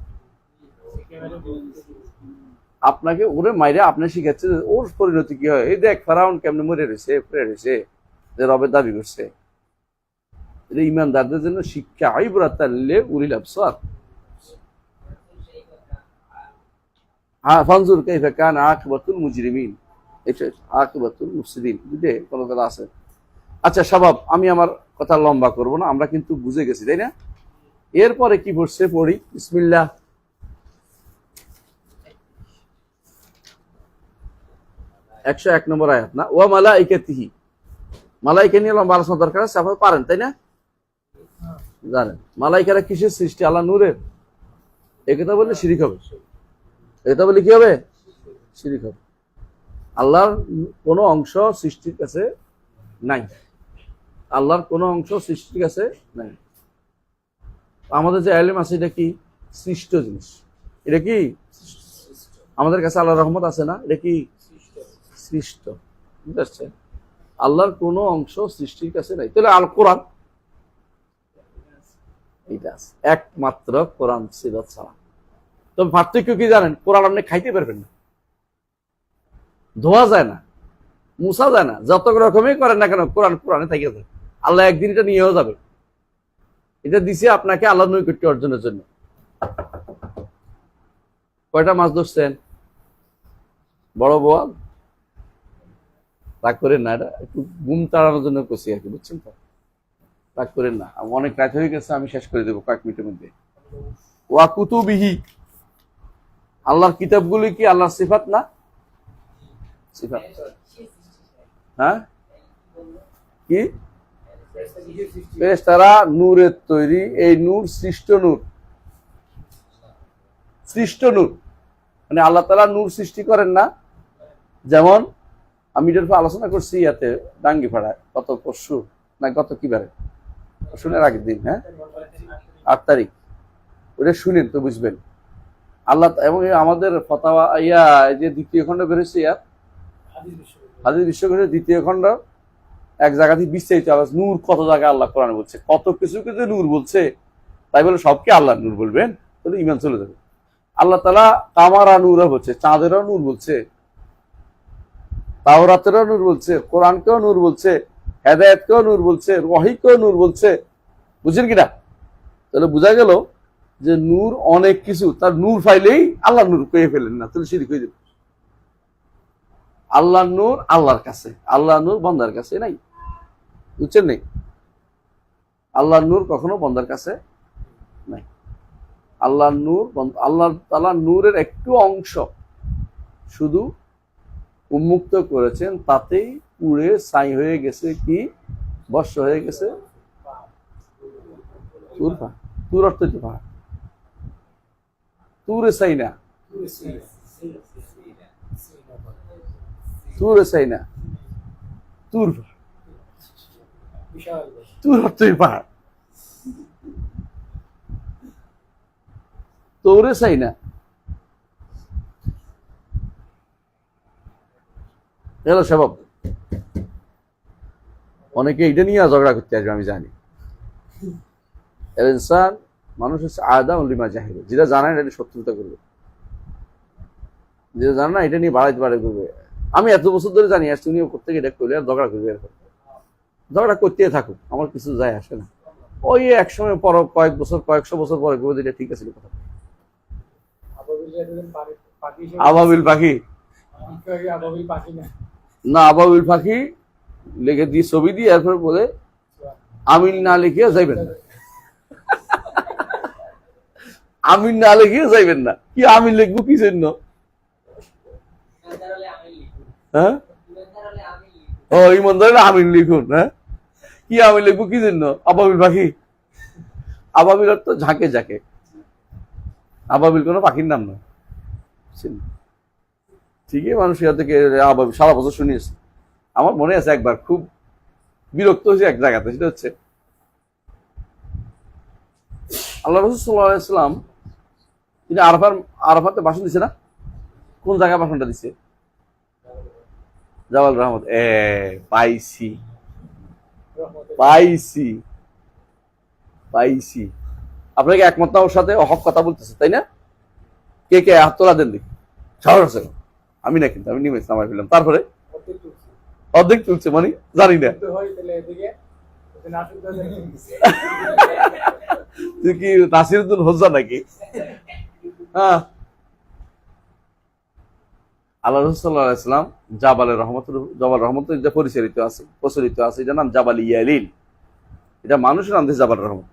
আপনাকে ওরে মাইরে আপনি শিখাচ্ছে, ওর পরিণতি কি হয়, এই দেখ ফেরাউন কেমনে মরে রয়েছে, পড়ে রয়েছে, যে রবের দাবি করছে। এটা ইমানদারদের জন্য শিক্ষা, আইবরাতাল লিউলিল আবসার। হ্যাঁ, ফানজুর কাইফা কানা আকিবাতুল মুজরিমিন, এটা আকিবাতুল মুফসিদিন, বুঝে কোনো কথা আছে। আচ্ছা শাবাব, আমি আমার কথা লম্বা করব না, আমরা কিন্তু বুঝে গেছি, তাই না? এরপরে কি পড়ছে পড়ি, বিসমিল্লাহ। 101 নম্বর আয়াত না? ওয়া মালাইকাতিহি, মালাইকা নিয়ে লম্বা আলোচনা দরকার আছে, আপনারা পারেন তাই না? জানেন মালাইকারা কিসের সৃষ্টি? আল্লাহ নূরের। এই কথা বললে শিরিক হবে, এই কথা বললে কি হবে? শিরিক হবে। আল্লাহর কোনো অংশ সৃষ্টির কাছে নাই, আল্লাহর কোনো অংশ সৃষ্টির কাছে নাই। আমাদের যে ইলম আছে এটা কি? সৃষ্ট জিনিস। এটা কি আমাদের কাছে আল্লাহর রহমত আছে না? এটা কি সৃষ্ট? বুঝতে পারছেন? আল্লাহর কোনো অংশ সৃষ্টির কাছে নাই। তাহলে আল কোরআন এটা আছে একমাত্র কোরআন সিরাত ছাড়া। তবে পার্থক্য কি জানেন? কোরআন আপনি খাইতে পারবেন না, ধোয়া যায় না, মুছা যায় না, যত রকমই করেন না কেন কোরআন কোরআনে থেকে যায়। আল্লাহ একদিন এটা নিয়েও যাবে। এটা দিছে আপনাকে আল্লাহ নৈকট্য অর্জনের জন্য। কয়টা মাছ ধরছেন? বড় বোয়াল? রাগ করেন না, এটা একটু ঘুম তাড়ানোর জন্য করছি আর কি, বুঝছেন তো? রাগ করেন না, অনেক রাত হয়ে গেছে, আমি শেষ করে দেবো কয়েক মিনিটের মধ্যে। ওয়া কুতুবিহি, আল্লাহর কিতাবগুলি কি আল্লাহর সিফাত না? সিফাত। হ্যাঁ কি? ফেরেশতারা নূরের তৈরি, এই নূর সৃষ্ট নূর, সৃষ্ট নূর। মানে আল্লাহ তাআলা নূর সৃষ্টি করেন না। যেমন আমি এটার উপর আলোচনা করছি ইয়াতে ডাঙ্গিপাড়ায়, গত পরশু না গত কি বারে, শুনের আগের দিন, হ্যাঁ 8 তারিখ। ওটা শুনেন তো বুঝবেন। আল্লাহ এবং আমাদের ফতোয়া ইয়া যে দ্বিতীয় খণ্ড বেরোচ্ছে, ইয়ার হাদিস বিশ্বকোষের দ্বিতীয় খণ্ড, এক জায়গা থেকে বিস্তারিত আলোচনা, নূর কত জায়গায় আল্লাহ কোরআনে বলছে, কত কিছু কিছু নূর বলছে। তাই বলে সবকে আল্লাহ নূর বলবেন, তাহলে ঈমান চলে যাবে। আল্লাহ তাআলা কামারা নূরও বলছে, চাঁদেরও নূর বলছে, তাওরাতেরও নূর বলছে, কোরআনকেও নূর বলছে, হেদায়েতকেও নূর বলছে, ওহীকেও নূর বলছে। বুঝছেন কিনা? তাহলে বোঝা গেল যে নূর অনেক কিছু, তার নূর পাইলেই আল্লাহ নূর পেয়ে ফেলেন না, তাহলে শিরক হয়ে যাবে। আল্লাহ নূর আল্লাহর কাছে, আল্লাহ নূর বান্দার কাছে নাই। বুঝছেন? নেই, আল্লাহর নূর কখনো বান্দার কাছে নাই। আল্লাহর নূর, আল্লাহ তাআলা নূরের একটু অংশ শুধু উন্মুক্ত করেছেন, তাতেই পুড়ে ছাই হয়ে গেছে, কি বর্ষ হয়ে গেছে তুর। তুর অর্থ কি? পাহাড়। তুরে ছাই না, তুরে ছাই না, তুর, তুর অর্থই পাহাড়। তোরে চাই না, এলো স্বভাব। অনেকে এটা নিয়ে ঝগড়া করতে আসবে, আমি জানি। ইনসান মানুষ হচ্ছে আদা লিমা জাহিল, যেটা জানে না এটা শত্রুতা করবে, যেটা জানে না এটা নিয়ে বাড়াইতে করবে। আমি এত বছর ধরে জানি আসছি, উনিও করতে এটা করলে আর ঝগড়া করবে, এরকম ঝগড়া করতে থাকুক, আমার কিছু যায় আসে না। ওই একসময় পর কয়েক বছর, কয়েকশো বছর পরে করবে, এটা ঠিক আছে কথা। আবাবিল পাখি না, আবাবিল পাখি লিখে দিয়ে ছবি দিয়ে এরপর বলে আমিন না লিখিয়ে যাইবেন না, আমিন না লিখিয়ে যাইবেন না। কি আমিন লিখবো কি জন্য? হ্যাঁ ও ইমানদার আমিন লিখুন। হ্যাঁ কি আমিন লিখবো কি জন্য? আবাবিল পাখি, আবাবিল তো ঝাঁকে ঝাঁকে, আবাবিল কোনো পাখির নাম নয়। ঠিকই মানুষ থেকে আবাবিল সারা বছর শুনিয়েছে। আমার মনে আছে একবার খুব বিরক্ত হয়েছে এক জায়গাতে, সেটা হচ্ছে আল্লাহ রাসূল সাল্লাল্লাহু আলাইহি ওয়াসাল্লাম তিনি আরাফাতে ভাষণ দিছে না? কোন জায়গায় ভাষণটা দিছে? জাবাল রহমত। পাইছি পাইছি পাইছি। আপনাকে একমত ওর সাথে হক কথা বলতেছে, তাই না? কে কে হাত তোলা দেন দেখি। সাহস আছে? আমি না, কিন্তু আমি নিমেছি, নামাই ফেললাম। তারপরে অর্ধেক তুলছে মানে জানি না। তুই কি নাসিরুদ্দিন হোজ্জা নাকি? হ্যাঁ, আল্লাহ রাসূল সাল্লাল্লাহু আলাইহি ওয়াসাল্লাম জাবাল রহমত এটা প্রচলিত আছে, এটার নাম জাবাল ইয়ালিল। এটা মানুষের নাম জাবাল রহমত,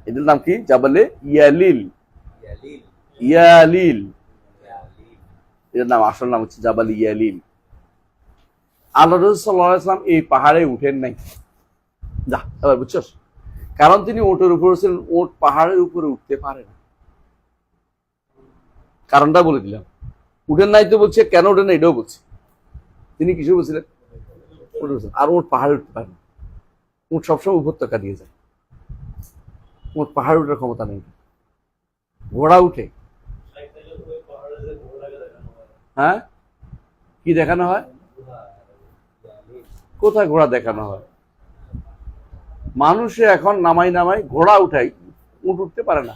এটার নাম কি? জাবালে ইয়ালিল। ইয়ালিল এর নাম আসল নাম হচ্ছে জাবাল ইয়ালিল। আল্লাহ রাসূল সাল্লাল্লাহু আলাইহি ওয়াসাল্লাম এই পাহাড়ে উঠেন নাই। যা এবার বুঝছস, কারণ তিনি ওটের উপরে ছিলেন, ওট পাহাড়ের উপরে উঠতে পারে না। কারণটা বলে দিলাম। উঠেন নাই তো বলছে, কেন উঠেন না এটাও বলছে। তিনি কিছু বলছিলেন, আর ওট পাহাড়ে উঠতে পারে না। উট সবসময় উপত্যকা দিয়ে যায়, ওট পাহাড়ে উঠার ক্ষমতা নেই। ঘোড়া উঠে, হ্যাঁ কি দেখানো হয়? কোথায় ঘোড়া দেখানো হয়? মানুষে এখন নামাই নামাই ঘোড়া উঠাই, উঠ উঠতে পারে না।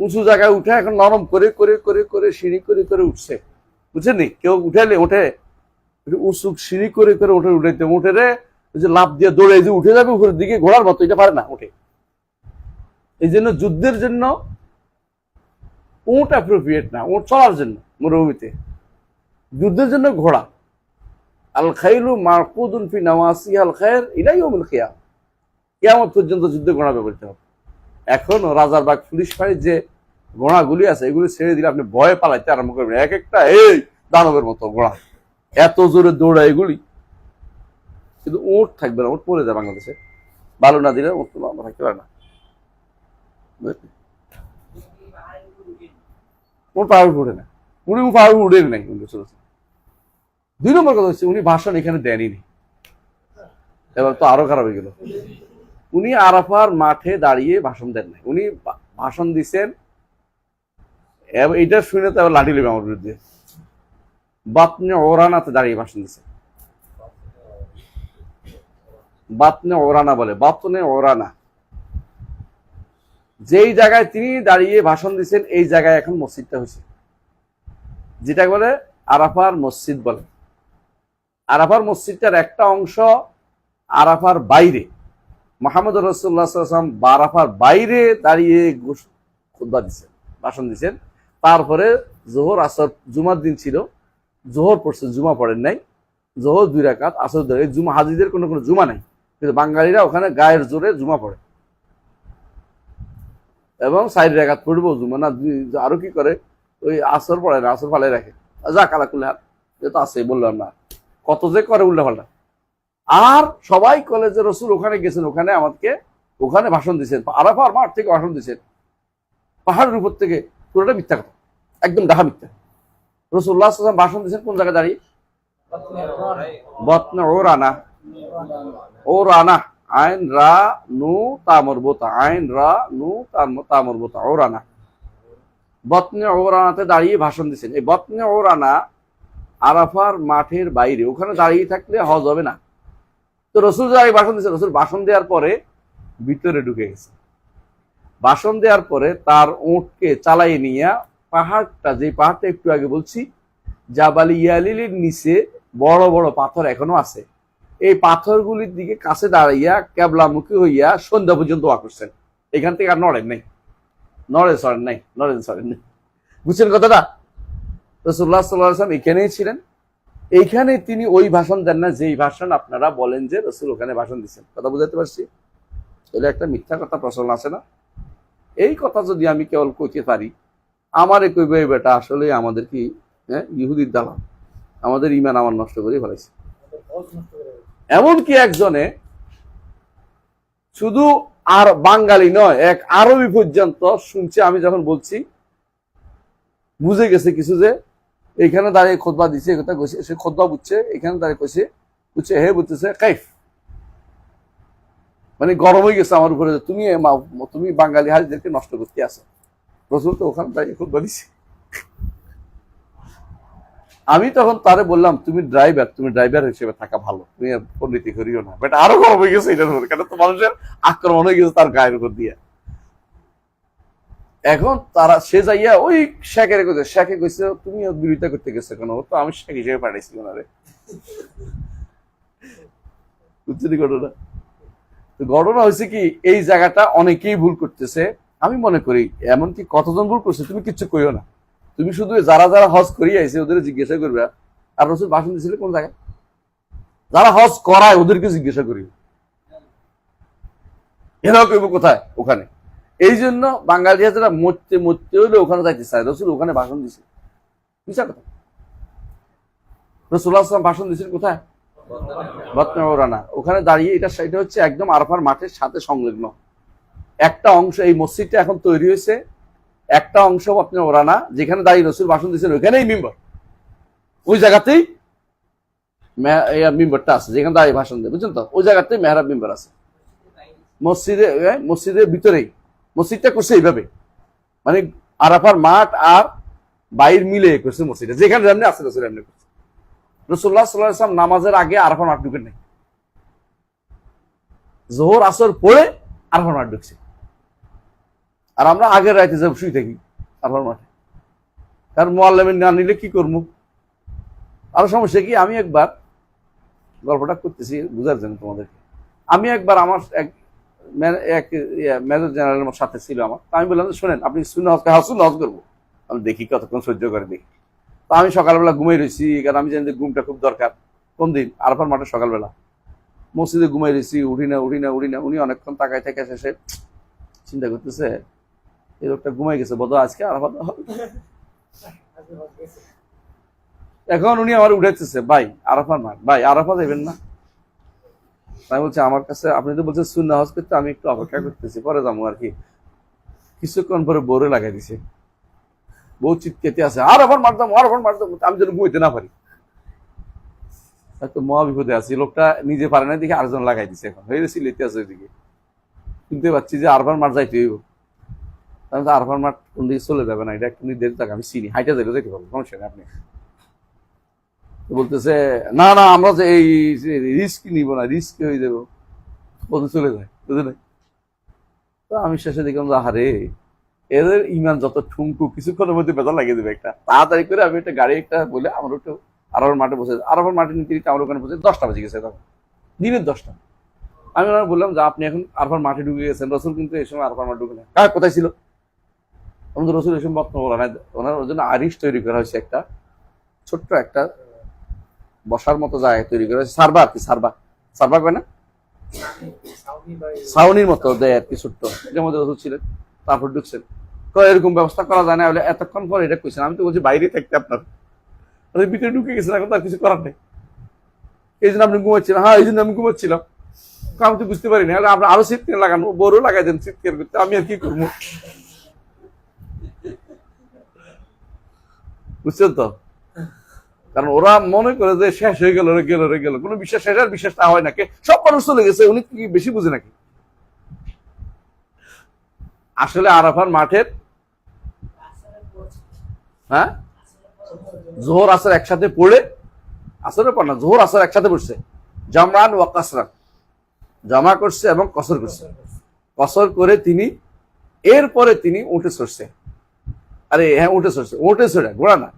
উঁচু জায়গায় উঠে এখন নরম করে করে করে করে সিঁড়ি করে করে উঠছে, বুঝছেন নি? কেউ উঠাইলে ওঠে উঁচু সিঁড়ি করে করে উঠে উঠাইতে উঠে রে, যে লাভ দিয়ে দৌড়ে যে উঠে যাবে উপরের দিকে ঘোড়ার মতো, এটা পারে না উঠে। এই জন্য যুদ্ধের জন্য উট অ্যাপ্রোপ্রিয়েট না, উট চলার জন্য মরুভূমিতে। যুদ্ধের জন্য ঘোড়া। আল খাইলু মারকুদুন ফি নাওয়াসিহাল খায়র ইলা ইয়াউমিল কিয়ামah, কিয়ামত পর্যন্ত যুদ্ধে ঘোড়া ব্যবহৃত হবে। এখনো রাজার বাগ পুলিশ ফাঁড়ির যে ঘোড়াগুলি আছে এগুলি ছেড়ে দিলে আপনি ভয়ে পালাইতে আরম্ভ করবেন। এক একটা এই দানবের মতো ঘোড়া, এত জোরে দৌড়া এগুলি। কিন্তু উট থাকবে না, উট পড়ে যায় বাংলাদেশে, বালু না দিলে উট থাকতে পারে না। উট পাহাড় উঠে না, উনি পাহাড় উঠে নাই। 2 নম্বর কথা হচ্ছে উনি ভাষণ এখানে দেনই। এবার তো আরো খারাপ হয়ে গেল, উনি আরাফার মাঠে দাঁড়িয়ে ভাষণ দেন নাই। উনি ভাষণ দিচ্ছেন, এটা শুনে তো আবার লাঠি নেবে আমার বিরুদ্ধে। বাতনে ওরানাতে দাঁড়িয়ে ভাষণ দিচ্ছে। বাতনে ওরানা বলে, বাতনে ওরানা। যেই জায়গায় তিনি দাঁড়িয়ে ভাষণ দিচ্ছেন এই জায়গায় এখন মসজিদটা হয়েছে, যেটা বলে আরাফার মসজিদ বলে। আরাফার মসজিদটার একটা অংশ আরাফার বাইরে, মুহাম্মদ রাসূলুল্লাহ সাল্লাল্লাহু আলাইহি ওয়াসাল্লাম আরাফার বাইরে দাঁড়িয়ে খুতবা দিচ্ছেন, ভাষণ দিচ্ছেন। তারপরে জোহর আসর, জুমার দিন ছিল, জোহর পড়ছে, জুমা পড়েন নাই। জোহর 2 রাকাত, আসর 2 রাকাত। জুমা হাজিদের কোনো জুমা নাই, কিন্তু বাঙালিরা ওখানে গায়ের জোরে জুমা পড়ে এবং 4 রাকাত পড়বো জুমা না, আরো কি করে ওই আসর পড়ে না, আসর ফালাই রাখে। যা কালা কুল্লা যেহেতু আছে বললাম না, কত যে করে উল্টা পাল্টা। আর সবাই কলেজে রসুল ওখানে গেছেন, ওখানে আমাদেরকে ওখানে ভাষণ দিচ্ছেন, আরাফার মাঠ থেকে ভাষণ দিচ্ছেন, পাহাড়ের উপর থেকে। পুরোটা মিথ্যা কথা, একদম ডাহা মিথ্যা। রাসূলুল্লাহ সাল্লাল্লাহু আলাইহি ওয়াসাল্লাম ভাষণ দিচ্ছেন কোন জায়গায় দাঁড়িয়ে? বতনে ওরানা, ওরানা, আইন রা নু তা মরবুতা, আইন রা নু তা মরবুতা, ওরানা। বতনে ওরানাতে দাঁড়িয়ে ভাষণ দিচ্ছেন। এই বতনে ওরানা আরাফার মাঠের বাইরে, ওখানে দাঁড়িয়ে থাকলে হজ হবে না। তো রসুল যাই ভাষণ দিচ্ছে, রসুল ভাষণ দেওয়ার পরে ভিতরে ঢুকে গেছে। ভাষণ দেওয়ার পরে তার উটকে চালাই নিয়ে পাহাড়টা, যে পাহাড়টা একটু আগে বলছি জাবাল ইয়ালিলের নিচে বড় বড় পাথর এখনো আছে, এই পাথরগুলির দিকে কাছে দাঁড়াইয়া কেবলামুখী হইয়া সন্ধ্যা পর্যন্ত ওয়া করছেন। এখান থেকে আর নড়েন নাই, নড়েন সরেন নাই, নড়েন সরেন নাই। বুঝছেন কথাটা? রাসূলুল্লাহ সাল্লাল্লাহু আলাইহি ওয়াসাল্লাম এখানেই ছিলেন। এইখানে তিনি ওই ভাষণ দেন না যেই ভাষণ আপনারা বলেন যে রসুল ওখানে ভাষণ দিচ্ছেন। কথা বুঝাতে পারছি? এটা একটা মিথ্যা কথা প্রচলন আছে না? এই কথা যদি আমি কেবল কইতে পারি, আমারে কইবে বেটা আসলে আমাদের কি ইহুদির দালাল, আমাদের ঈমান আমার নষ্ট করে ফেলেছে। এমনকি একজনে শুধু আর বাঙালি নয়, এক আরবি পর্যন্ত শুনছে, আমি যখন বলছি বুঝে গেছে কিছু, যে এখানে দাঁড়িয়ে খুতবা দিচ্ছে, কথা কইছে, সে খুতবা বুঝছে, এখানে দাঁড়িয়ে কইছে, বুঝছে, হে বুঝতেছে কাইফ, মানে গরম হয়ে গেছে আমার উপরে, তুমি বাঙালি হাজিদেরকে নষ্ট করতে আসো। রাসূল তো ওখানে দাঁড়িয়ে খুতবা দিচ্ছে। আমি তখন তারে বললাম, তুমি ড্রাইভার হিসেবে থাকা ভালো, তুমি পণ্ডিতি করিও না। বাট আরো গরম হয়ে গেছে এটার উপর, কেন তো মানুষের আক্রমণ হয়ে গেছে তার গায়ের উপর দিয়ে। এখন তারা সে যাইয়া ওই শেখের কইছে, শেখে কইছে তুমি বিরোধিতা করতে গেছে কেন? তো আমি শেখ হিসেবে পাঠাইছি ওনারে। বুঝছি ঘটনা। তো ঘটনা হয়েছে কি, এই জায়গাটা অনেকেই ভুল করতেছে। আমি মনে করি এমনকি কতজন ভুল করছে তুমি কিচ্ছু কইও না, তুমি শুধু যারা যারা হজ করিয়ে আইছে ওদের জিজ্ঞাসা করবে। আর রাসূল ভাষণ দিয়েছিল কোন জায়গায়? যারা হজ করায় ওদেরকে জিজ্ঞাসা করি, এরা কইব কোথায়? ওখানে। এই জন্য বাঙালি হাজারা মরতে মরতে হইলে ওখানে যাইতে চায়, রাসূল ওখানে ভাষণ দিছে। মিছা কথা। রাসূলুল্লাহ সাল্লাল্লাহু আলাইহি ওয়াসাল্লাম ভাষণ দিয়েছেন কোথায়? বাতনে ওরানা। ওখানে দাঁড়িয়ে এটা হচ্ছে একদম আরাফার মাঠের সাথে সংলগ্ন একটা অংশ। এই মসজিদটা এখন তৈরি হয়েছে একটা অংশ বাতনে ওরানা, যেখানে দাঁড়িয়ে রাসূল ভাষণ দিয়েছেন ওইখানেই মিম্বর, ওই জায়গাতেই মিম্বরটা আছে যেখানে দাঁড়িয়ে ভাষণ দেয়, বুঝছেন তো? ওই জায়গাতেই মেহরাব মিম্বর আছে মসজিদের ভিতরেই। মসজিদটা করছে এইভাবে, মানে আরাফার মাঠ আর বাইর মিলে করছে মসজিদটা, যেখানে যেমনি আছে রাসূল এমনি করছে। রাসূলুল্লাহ সাল্লাল্লাহু আলাইহি ওয়াসাল্লাম নামাজের আগে আরাফার মাঠ ঢুকেন নাই, যোহর আসর পড়ে আরাফার মাঠ ঢুকছে। আর আমরা আগের রাইতে যাব শুই থাকি আরাফার মাঠে, কারণ মুআল্লিমিন না নিলে কি করবো। আরো সমস্যা কি, আমি একবার গল্পটা করতেছি বুঝার জন্য তোমাদেরকে। আমি একবার আমার এক মেজর জেনারেলের সাথে ছিল আমার, আমি বললাম শোনেন আপনি সুন্নাত করবো, আমি দেখি কতক্ষণ সহ্য করে দেখি। তো আমি সকালবেলা ঘুমাই রয়েছি, কারণ আমি জানি যে ঘুমটা খুব দরকার। কোন দিন? আরাফার মাঠে সকালবেলা মসজিদে ঘুমাই রয়েছি, উঠি না। উনি অনেকক্ষণ তাকায় থেকে শেষে চিন্তা করতেছে এই লোকটা ঘুমাই গেছে বোধ আজকে আরাফাত। এখন উনি আমার উঠাইতেছে, ভাই আরাফার মাঠ, ভাই আরাফা দেবেন না? আমি বলছি আমার কাছে আপনি তো বলছেন সুন্নাহ হজ করতে, আমি একটু অপেক্ষা করতেছি, পরে যাবো আর কি। কিছুক্ষণ পরে বোরে লাগাই দিছে, বউ চিৎকেতে আছে, আরাফার মাঠ দাম, আমি যেন ঘুমাইতে না পারি। হয়তো মহা বিপদে আছি, লোকটা নিজে পারে না দেখে আরেকজন লাগাই দিছে। এখন হয়ে গেছি লেতে আছে ওইদিকে, শুনতে পাচ্ছি যে আরাফার মাঠ যাইতে হইব। তাহলে তো আরাফার মাঠ কোন দিকে চলে যাবে না, এটা একটু নির্ধারিত থাকে, আমি চিনি, হাইটা যাইলে যেতে পারবো, সমস্যা নেই। আপনি বলতেছে না না আমরা যে এই রিস্ক নিব না, রিস্ক হয়ে যাবো, কত চলে যায় বুঝলেন। তো আমি শেষে দেখলাম যে আহারে এদের ইমান যত ঠুঙ্কু, কিছুক্ষণের মধ্যে বেতন লাগিয়ে দেবে একটা। তাড়াতাড়ি করে আমি একটা গাড়ি একটা বলে আমার একটু আরবার মাঠে বসে, আরবার মাঠে নিতে আমার ওখানে বসে 10টা বেজে গেছে, তখন দিনের 10টা। আমি ওনার বললাম যে আপনি এখন আরবার মাঠে ঢুকে গেছেন, রসুল কিন্তু এই সময় আরবার মাঠে ঢুকে না। কার কোথায় ছিল? আমাদের রসুল এই সময় বক্তব্য বলা নাই, ওনার ওর জন্য আরিশ তৈরি করা হয়েছে, একটা ছোট্ট একটা বসার মতো জায়গা তৈরি করা হয়েছে, সারবা আর কি, সারবা কয় না, ছাউনির মতো দেয় আর কি, ছোট্ট, এটার মধ্যে রসুল ছিলেন। তারপর ঢুকছেন, এরকম ব্যবস্থা করা যায় না বলে এতক্ষণ পর এটা কইছেন। আমি তো বলছি বাইরে থাকতে আপনার ভিতরে ঢুকে গেছেন, এখন তার কিছু করার নেই। এই জন্য আপনি ঘুমাচ্ছিলেন? হ্যাঁ এই জন্য আমি ঘুমাচ্ছিলাম। আমি তো বুঝতে পারিনি, আপনার আরো চিৎকার লাগানো, বড় লাগাই দেন চিৎকার করতে, আমি আর কি করবো, বুঝছেন তো? কারণ ওরা মনে করে যে শেষ হয়ে গেল, কোনো বিশ্বাস শেষ আর বিশ্বাসটা হয় নাকি, সব মানুষ চলে গেছে, উনি কি বেশি বুঝে নাকি? আসলে আরাফার মাঠের হ্যাঁ জোহর আসর একসাথে পড়ে, আসরের পর না, জোহর আসর একসাথে পড়ছে, জামরান ওয়া কাসরান, জামা করছে এবং কসর করছে। কসর করে তিনি এরপরে তিনি উঠে চড়ছে, আরে হ্যাঁ উঠে চড়ছে, উঠে চড়া ঘোড়া না,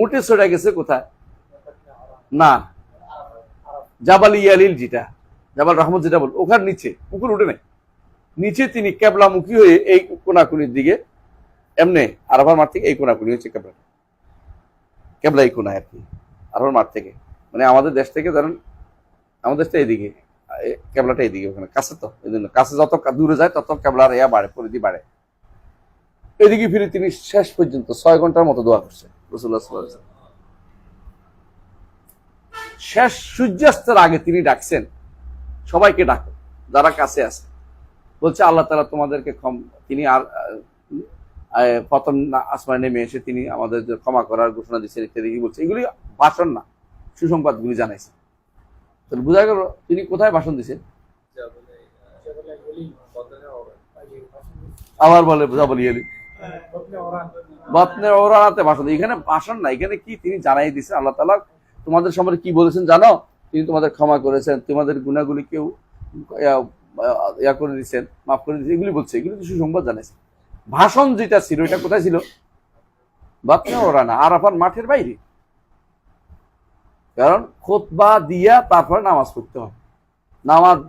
উঠে চড়া গেছে কোথায় না, জাবাল ইয়ালিল, যেটা জাবাল রহমত যেটা বল, ওখানে নিচে, উপর উঠে নাই, নিচে তিনি কেবলামুখী হয়ে এই কোনাকুনির দিকে, এমনি আরাফার মাঠ থেকে এই কোনাকুনি হচ্ছে কেবলা এই কোনায় আর কি, আরাফার মাঠ থেকে, মানে আমাদের দেশ থেকে ধরেন, আমাদের দেশটা এইদিকে, কেবলাটা এইদিকে, ওখানে কাছে, তো এই জন্য কাছে যত দূরে যায় তত কেবলার বাড়ে, পরিধি বাড়ে। এদিকে ফিরে তিনি শেষ পর্যন্ত 6 ঘন্টার মতো দোয়া করছে রাসূলুল্লাহ সাল্লাল্লাহু আলাইহি ওয়াসাল্লাম। শেষ সূর্যাস্তের আগে তিনি ডাকছেন সবাইকে, ডাকো যারা কাছে আছে, বলছে আল্লাহ তাআলা তোমাদেরকে তিনি আর প্রথম আসমানে নেমে এসে তিনি আমাদের ক্ষমা করার ঘোষণা দিচ্ছেন ইত্যাদি বলছে। এগুলি ভাষণ না, সুসংবাদগুলি জানাইছে। তাহলে বোঝা গেল তিনি কোথায় ভাষণ দিচ্ছেন। আবার বলে বাতনে ওরানাতে ভাষণ, এখানে ভাষণ না, এখানে কি তিনি জানাই দিচ্ছেন আল্লাহ তাআলা তোমাদের সম্পর্কে কি বলেছেন জানো, তিনি তোমাদের ক্ষমা করেছেন, তোমাদের গুনাহগুলি কেউ ইয়া করে দিচ্ছেন, মাফ করে দিচ্ছেন, এগুলি বলছে, এগুলি তো সুসংবাদ জানাইছে। ভাষণ যেটা ছিল এটা কোথায় ছিল? বাতনে ওরানা, আরাফার মাঠের বাইরে। কারণ খুতবা দিয়া তারপরে নামাজ পড়তে হয়,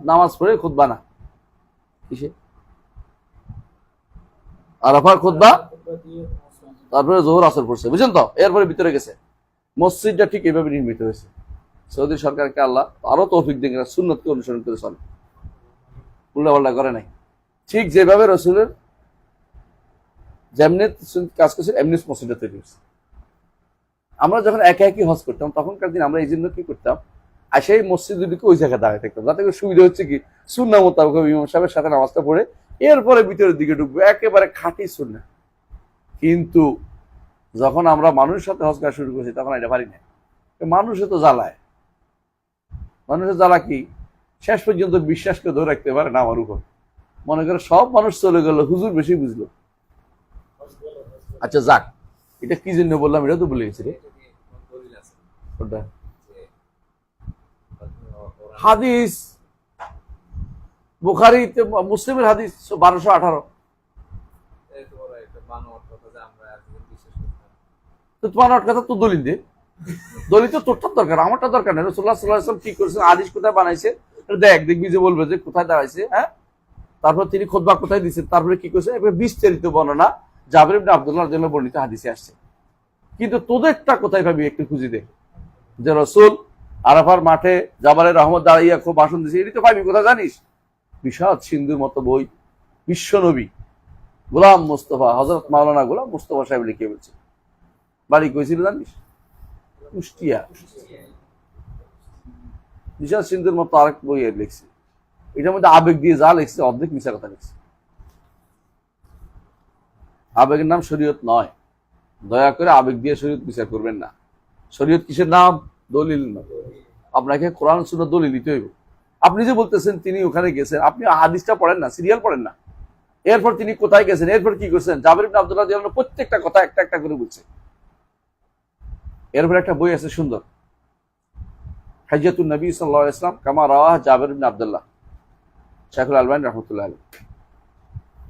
নামাজ পড়ে খুতবা না, কিসে আরাফার খুতবা, তারপরে জোহর আসর পড়ছে, বুঝছেন তো? এরপরে ভিতরে গেছে। মসজিদটা ঠিক এইভাবে নির্মিত হয়েছে। সৌদি সরকারকে আল্লাহ আরো তৌফিক দিন, সুন্নতকে অনুসরণ করে চলে, উল্টাপাল্টা করে নাই। ঠিক যেভাবে রসুলের যেমনি কাজ করছে এমনি মসজিদটা তৈরি হয়েছে। আমরা যখন একা একই হজ করতাম তখনকার দিন আমরা এই জন্য কি করতাম, আর সেই মসজিদ দুটিকে ওই জায়গায় দাঁড়িয়ে থাকতাম, যাতে করে সুবিধা হচ্ছে কি সুন্নাহ মোতাবেক ইমাম সাহেবের সাথে নামাজটা পড়ে এরপরে ভিতরের দিকে ঢুকবো, একেবারে খাঁটি সুন্নাহ। কিন্তু যখন আমরা মানুষের সাথে হজ করা শুরু করছি তখন এটা পারি না। মানুষে তো জ্বালায়, মানুষের জ্বালা কি শেষ পর্যন্ত বিশ্বাসকে ধরে রাখতে পারে না আমার উপর। মনে করে সব মানুষ চলে গেল, হুজুর বেশি বুঝলো। আচ্ছা যাক, এটা কি জন্য বললাম এটা তো বলে গেছি রে। ওটা হাদিস বুখারীতে, মুসলিমের হাদিস 1218। তো তোমার কথা তো দলিল দে, দলিল তো তোরটার দরকার, আমারটা দরকার নেই। রাসূলুল্লাহ সাল্লাল্লাহু আলাইহি ওয়াসাল্লাম কি করেছেন, হাদিস কোথায় বানাইছে দেখবি যে বলবে যে কোথায় দাঁড়াইছে। হ্যাঁ, তারপর তিনি খুতবা কোথায় দিচ্ছেন, তারপরে কি করেছেন, এবার বিস্তারিত বর্ণনা জাবের ইবনে আব্দুল্লাহর জন্য বর্ণিত হাদিসে আসছে। কিন্তু তোদেরটা কোথায় পাবি একটু খুঁজি দে, যে রাসূল আরাফার মাঠে জাবালে রহমত দাঁড়াইয়া খুব ভাষণ দিয়েছে, এটি তো পাবি কোথায় জানিস? বিষাদ সিন্ধুর মতো বই, বিশ্বনবী গোলাম মুস্তফা হযরত মাওলানা গোলাম মুস্তফা সাহেব লিখে বলছে। বাড়ি কইছিল জানিস? কুষ্টিয়া। বিষাদ সিন্ধুর মতো আরেক বই লিখছে, এটার মধ্যে আবেগ দিয়ে যা লিখছে অর্ধেক মিশা কথা লিখছে। আবেগের নাম শরীয়ত নয়, দয়া করে আবেগ দিয়ে শরীয়ত বিচার করবেন না। শরীয়ত কিসের নাম? দলিল নাম। আপনাকে কোরআন সুন্নাহ দলিল দিতে হইব। আপনি যে বলতেছেন তিনি ওখানে গেছেন, আপনি হাদিসটা পড়েন না, সিরিয়াল পড়েন না। এরপর তিনি কোথায় গেছেন, এরপর কি করছেন, জাবের ইবনে আব্দুল্লাহ রাদিয়াল্লাহু আনহু প্রত্যেকটা কথা একটা একটা করে বলছে। এরপর একটা বই আছে সুন্দর, হাজ্জাতুন নবী সাল্লাল্লাহু আলাইহি ওয়াসাল্লাম কামা রাওয়াহ জাবের ইবনে আব্দুল্লাহ, শাইখুল আলবানী রাহমাতুল্লাহ আলাইহি।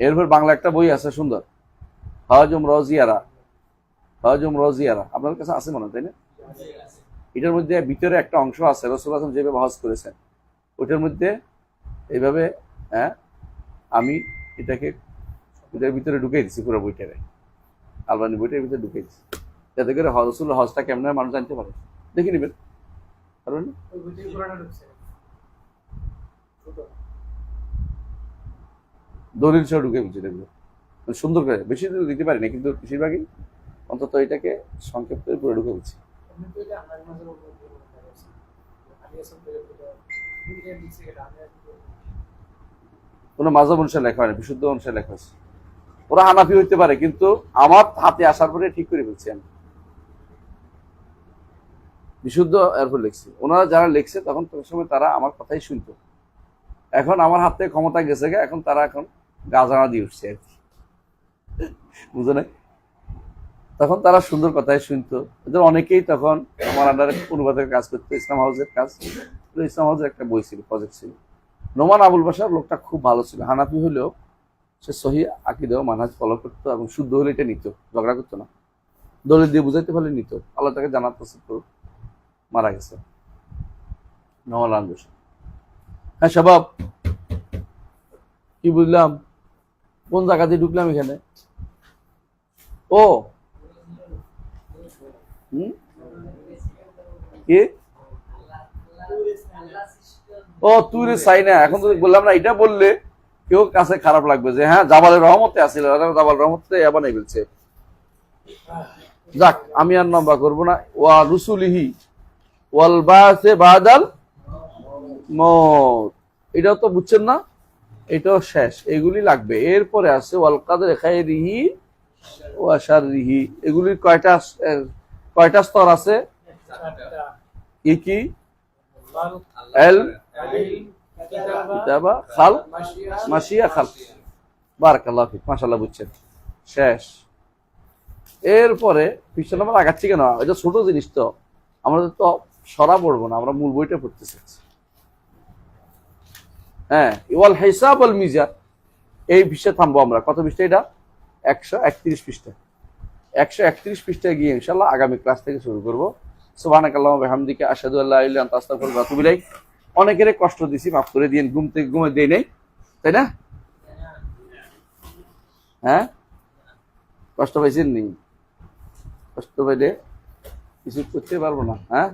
এরপর বাংলা একটা বই আছে সুন্দর, হাজম রজিয়ারা, হাজম রজিয়ারা, আপনার কাছে আছে মনে হয়, তাই না? এটার মধ্যে ভিতরে একটা অংশ আছে রাসূলুল্লাহ সাল্লাল্লাহু আলাইহি ওয়াসাল্লাম যেভাবে হজ করেছেন, ওটার মধ্যে এইভাবে, হ্যাঁ আমি এটাকে এটার ভিতরে ঢুকিয়ে দিচ্ছি, পুরো বইটারে আলবানী বইটার ভিতরে ঢুকিয়ে দিচ্ছি, যাতে করে রাসূলুল্লাহ হজটা কেমন মানুষ জানতে পারে। দেখে নেবেন, পারবেন না? দলিল সহ ঢুকে বুঝে দেখবে সুন্দর করে, বেশি দলিল দিতে পারি না, কিন্তু বেশিরভাগই অন্তত এটাকে সংক্ষেপ করে পুরো ঢুকে বুঝছি। কোনো মাযহাব অনুসারে লেখা হয় না, বিশুদ্ধ অনুসারে লেখা হয়েছে। ওরা হানাফি হইতে পারে, কিন্তু আমার হাতে আসার পরে ঠিক করে ফেলছি আমি, বিশুদ্ধ এরপর লিখছি। ওনারা যারা লিখছে তখন সময় তারা আমার কথাই শুনতো, এখন আমার হাতে ক্ষমতা গেছে গে, এখন তারা এখন গাজানা দিয়ে উঠছে আর কি, বুঝো না? তখন তারা সুন্দর কথাই শুনতো। এদের অনেকেই তখন আমার আন্ডারে অনুবাদের কাজ করতো, ইসলাম হাউসের কাজ। ইসলাম হাউসের একটা বই ছিল, প্রজেক্ট ছিল। নোমান আবুল বাশার লোকটা খুব ভালো ছিল, হানাফি হলেও সে সহি আকীদা ও মানহাজ ফলো করতো, এবং শুদ্ধ হলে এটা নিত, ঝগড়া করতো না, দলিল দিয়ে বুঝাইতে পারলে নিত। আল্লাহ তাকে জানাত নসিব করুক, মারা গেছে নোমান আবুল বাশার। হ্যাঁ শাবাব, কি বুঝলাম, কোন জায়গা দিয়ে ঢুকলাম এখানে? ও কি, ও তুই চাই না, এখন তুমি বললাম না, এটা বললে কেউ কাছে খারাপ লাগবে যে হ্যাঁ জাবালের রহমতে আসছিল, জাবাল রহমতে এবার নাই বলছে। যাক, আমি আর লম্বা করবো না। ওয়া রুসুলিহি ওয়াল বাসে বাদাল মউত, এটাও তো বুঝছেন না, এটাও শেষ, এগুলি লাগবে। এরপরে আছে ওয়াল কাদরি খাইরিহি ওয়া শাররিহি, এগুলির কয়টা স্তর আছে? কি কি? কিতাবা, খালক, মাশিয়া, খালক। বারাকাল্লাহু ফিক, মাশাআল্লাহ, বুঝছেন, শেষ। এরপরে পৃষ্ঠা নাম্বার আগাচ্ছি কেন, এটা ছোট জিনিস তো, আমরা তো সরা পড়বো না, আমরা মূল বইটা পড়তে চাচ্ছি। হ্যাঁ, ওয়াল হিসাব ওয়াল মিজান, এই পৃষ্ঠা থামবো আমরা। কত পৃষ্ঠা এটা? 131 পৃষ্ঠা। 131 পৃষ্ঠায় গিয়ে ইনশাআল্লাহ আগামী ক্লাস থেকে শুরু করবো। সুবহানাকাল্লাহু ওয়া বিহামদিকা আশহাদু আল্লা ইলাহা ইল্লা আনতা আস্তাগফিরুকা ওয়া আতুবু ইলাইক। অনেকের কষ্ট দিছি, মাফ করে দিয়েন, ঘুম থেকে ঘুমে দেই নাই, তাই না? হ্যাঁ, কষ্ট পাইছেন নি? কষ্ট পাইলে কিছু করতে পারবো না। হ্যাঁ,